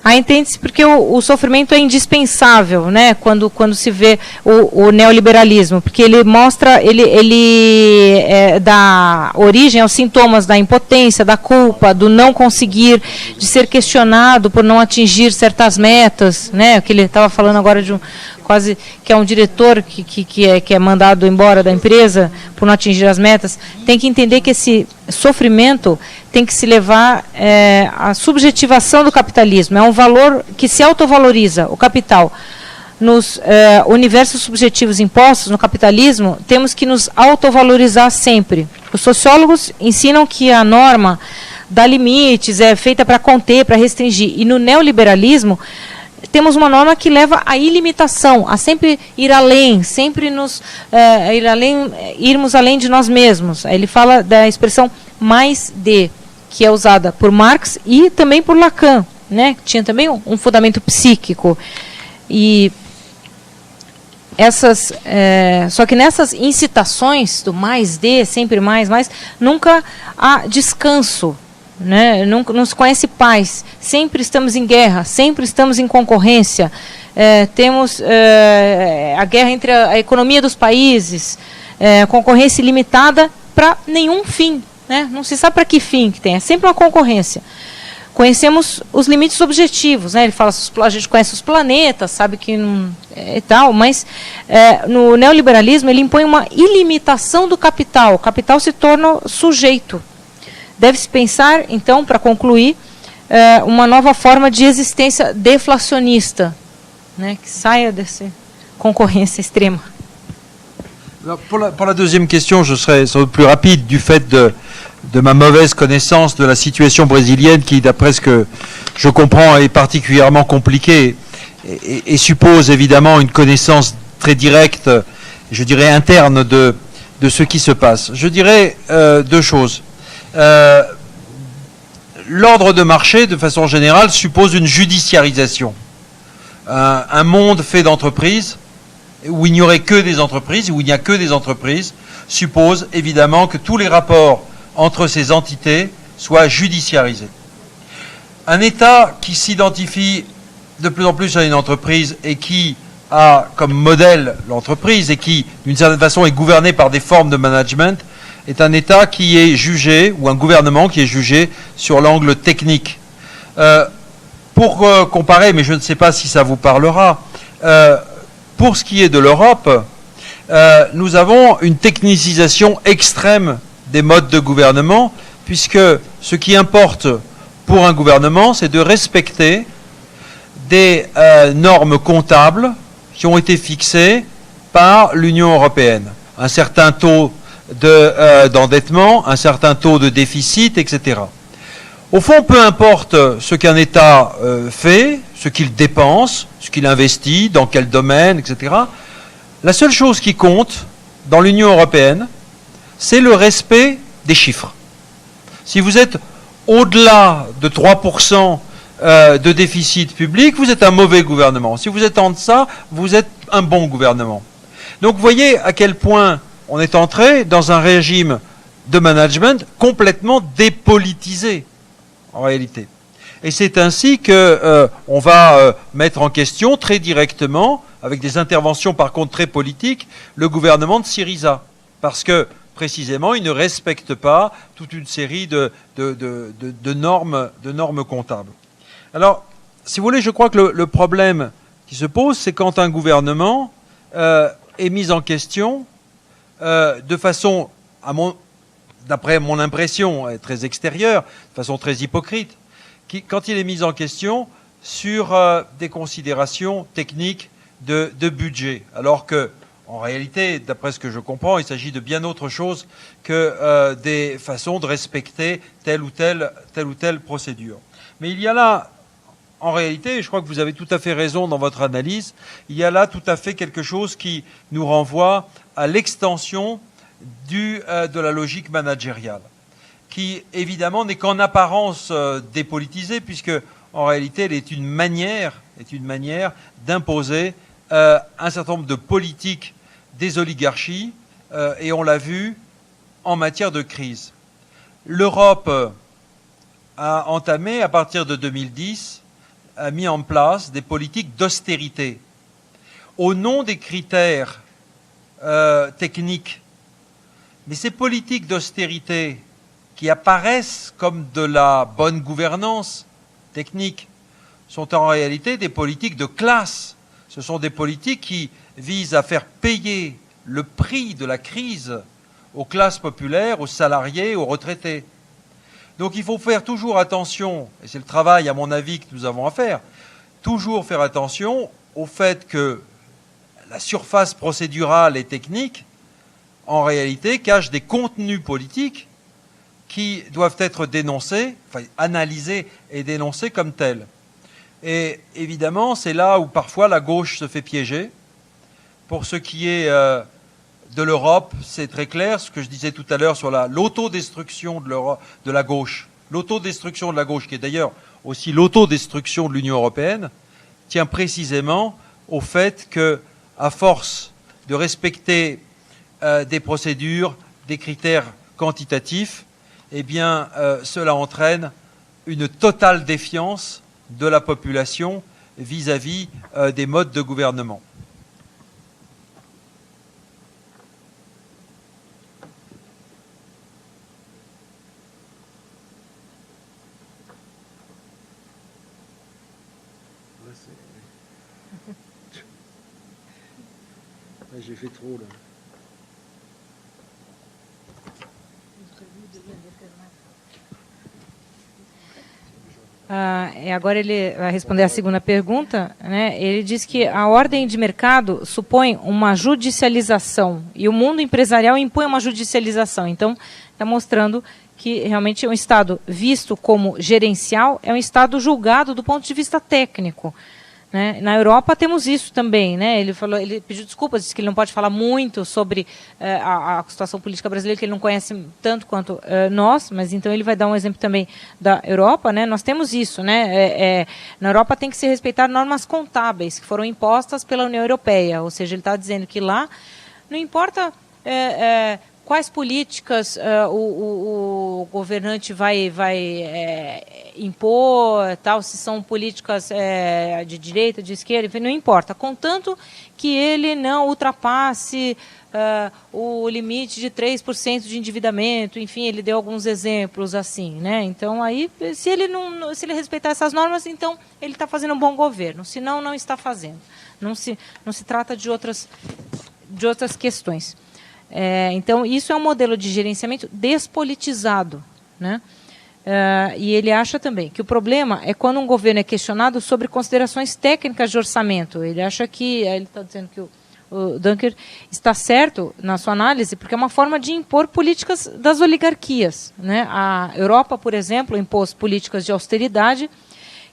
Aí entende-se porque o sofrimento é indispensável, né, quando se vê o neoliberalismo, porque ele mostra, ele dá origem aos sintomas da impotência, da culpa, do não conseguir, de ser questionado por não atingir certas metas, né, que ele estava falando agora de quase que é um diretor que é mandado embora da empresa por não atingir as metas. Tem que entender que esse sofrimento tem que se levar à subjetivação do capitalismo. É um valor que se autovaloriza, o capital. Nos universos subjetivos impostos no capitalismo, temos que nos autovalorizar sempre. Os sociólogos ensinam que a norma dá limites, é feita para conter, para restringir. E no neoliberalismo, temos uma norma que leva à ilimitação, a sempre ir além, sempre irmos além de nós mesmos. Ele fala da expressão mais de, que é usada por Marx e também por Lacan, né? Tinha também um fundamento psíquico. E só que nessas incitações do mais de, sempre mais, nunca há descanso, né? Não se conhece paz. Sempre estamos em guerra, sempre estamos em concorrência. Temos a guerra entre a economia dos países, concorrência ilimitada para nenhum fim, né? Não se sabe para que fim que tem, é sempre uma concorrência. Conhecemos os limites objetivos, né? Ele fala, a gente conhece os planetas, sabe que não é tal, mas no neoliberalismo ele impõe uma ilimitação do capital. O capital se torna sujeito. Deve-se pensar, então, para concluir, uma nova forma de existência deflacionista, né? Que saia dessa concorrência extrema. Alors, pour la deuxième question, je serai sans doute plus rapide du fait de ma mauvaise connaissance de la situation brésilienne qui, d'après ce que je comprends, est particulièrement compliquée et suppose évidemment une connaissance très directe, je dirais interne, de ce qui se passe. Je dirais deux choses. L'ordre de marché, de façon générale, suppose une judiciarisation. Un monde fait d'entreprises, où il n'y aurait que des entreprises, où il n'y a que des entreprises, suppose évidemment que tous les rapports entre ces entités soient judiciarisés. Un État qui s'identifie de plus en plus à une entreprise et qui a comme modèle l'entreprise et qui, d'une certaine façon, est gouverné par des formes de management, est un État qui est jugé, ou un gouvernement qui est jugé sur l'angle technique. Pour comparer, mais je ne sais pas si ça vous parlera, pour ce qui est de l'Europe, nous avons une technicisation extrême des modes de gouvernement, puisque ce qui importe pour un gouvernement, c'est de respecter des normes comptables qui ont été fixées par l'Union européenne. Un certain taux d'endettement, un certain taux de déficit, etc. Au fond, peu importe ce qu'un État fait, ce qu'il dépense, ce qu'il investit, dans quel domaine, etc. La seule chose qui compte dans l'Union européenne, c'est le respect des chiffres. Si vous êtes au-delà de 3% de déficit public, vous êtes un mauvais gouvernement. Si vous êtes en deçà, vous êtes un bon gouvernement. Donc vous voyez à quel point on est entré dans un régime de management complètement dépolitisé, en réalité. Et c'est ainsi qu'on va mettre en question très directement, avec des interventions par contre très politiques, le gouvernement de Syriza. Parce que, précisément, il ne respecte pas toute une série de normes comptables. Alors, si vous voulez, je crois que le problème qui se pose, c'est quand un gouvernement est mis en question de façon, d'après mon impression très extérieure, de façon très hypocrite, quand il est mis en question sur des considérations techniques de budget, alors que, en réalité, d'après ce que je comprends, il s'agit de bien autre chose que des façons de respecter telle ou telle procédure. Mais il y a là, en réalité, et je crois que vous avez tout à fait raison dans votre analyse, il y a là tout à fait quelque chose qui nous renvoie à l'extension de la logique managériale, qui évidemment n'est qu'en apparence dépolitisée, puisque en réalité elle est une manière d'imposer un certain nombre de politiques des oligarchies, et on l'a vu en matière de crise. L'Europe a entamé, à partir de 2010, a mis en place des politiques d'austérité au nom des critères techniques. Mais ces politiques d'austérité qui apparaissent comme de la bonne gouvernance technique sont en réalité des politiques de classe. Ce sont des politiques qui visent à faire payer le prix de la crise aux classes populaires, aux salariés, aux retraités. Donc il faut faire toujours attention, et c'est le travail à mon avis que nous avons à faire, toujours faire attention au fait que la surface procédurale et technique, en réalité, cache des contenus politiques qui doivent être dénoncés, enfin analysés et dénoncés comme tels. Et évidemment, c'est là où parfois la gauche se fait piéger. Pour ce qui est de l'Europe, c'est très clair, ce que je disais tout à l'heure sur l'autodestruction de la gauche. L'autodestruction de la gauche, qui est d'ailleurs aussi l'autodestruction de l'Union européenne, tient précisément au fait que, à force de respecter des procédures, des critères quantitatifs, eh bien, cela entraîne une totale défiance de la population vis-à-vis des modes de gouvernement. J'ai fait trop là. Agora ele vai responder a segunda pergunta, né? Ele diz que a ordem de mercado supõe uma judicialização e o mundo empresarial impõe uma judicialização. Então, está mostrando que realmente um Estado visto como gerencial é um Estado julgado do ponto de vista técnico. Né? Na Europa temos isso também, né? Ele pediu desculpas, disse que ele não pode falar muito sobre a situação política brasileira, que ele não conhece tanto quanto nós, mas então ele vai dar um exemplo também da Europa, né? Nós temos isso, né? Na Europa tem que se respeitar normas contábeis que foram impostas pela União Europeia, ou seja, ele está dizendo que lá não importa quais políticas o governante vai impor, tal, se são políticas de direita, de esquerda, não importa, contanto que ele não ultrapasse o limite de 3% de endividamento, enfim, ele deu alguns exemplos assim, né? Então, aí, se ele respeitar essas normas, então ele está fazendo um bom governo, senão não está fazendo. Não se trata de outras questões. Então, isso é um modelo de gerenciamento despolitizado, né? E ele acha também que o problema é quando um governo é questionado sobre considerações técnicas de orçamento. Ele acha que, ele está dizendo que o Dunker está certo na sua análise, porque é uma forma de impor políticas das oligarquias, né? A Europa, por exemplo, impôs políticas de austeridade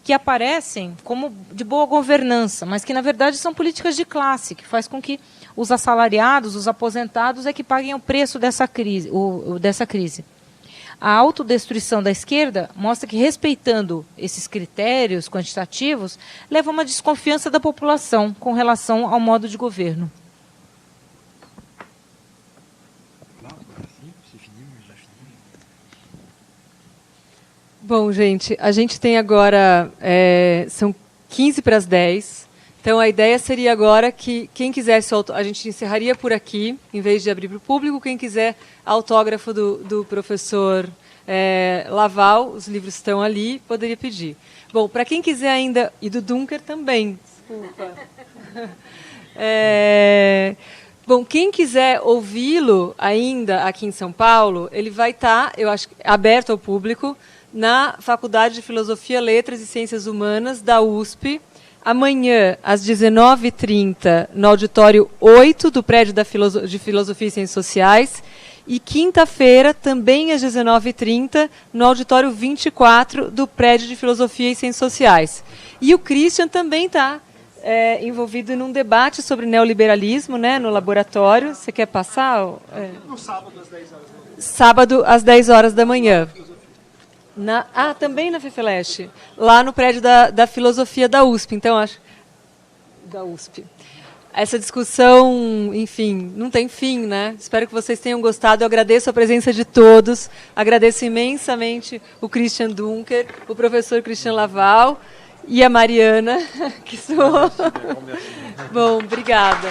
que aparecem como de boa governança, mas que, na verdade, são políticas de classe, que faz com que os assalariados, os aposentados, é que paguem o preço dessa crise. A autodestruição da esquerda mostra que, respeitando esses critérios quantitativos, leva a uma desconfiança da população com relação ao modo de governo. Bom, gente, a gente tem agora, são 15 para as 10. Então, a ideia seria agora que quem quisesse, a gente encerraria por aqui, em vez de abrir para o público. Quem quiser autógrafo do professor Laval, os livros estão ali, poderia pedir. Bom, para quem quiser ainda, e do Dunker também, desculpa. Bom, quem quiser ouvi-lo ainda aqui em São Paulo, ele vai estar, eu acho, aberto ao público, na Faculdade de Filosofia, Letras e Ciências Humanas da USP, amanhã, às 19h30, no auditório 8 do prédio de Filosofia e Ciências Sociais, e quinta-feira, também às 19h30, no auditório 24 do prédio de Filosofia e Ciências Sociais. E o Christian também está envolvido num debate sobre neoliberalismo, né, no laboratório. Você quer passar? No sábado, às 10 horas. Sábado, às 10 horas da manhã. Também na FEFELESH, lá no prédio da Filosofia da USP. Então, acho... Da USP. Essa discussão, enfim, não tem fim, né? Espero que vocês tenham gostado. Eu agradeço a presença de todos. Agradeço imensamente o Christian Dunker, o professor Christian Laval e a Mariana, que sou... Bom, obrigada.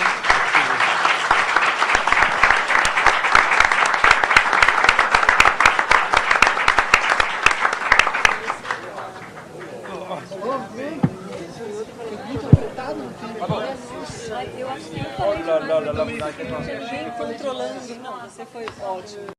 Eu acho que eu falei demais. Ninguém controlando. Não, você foi ótimo.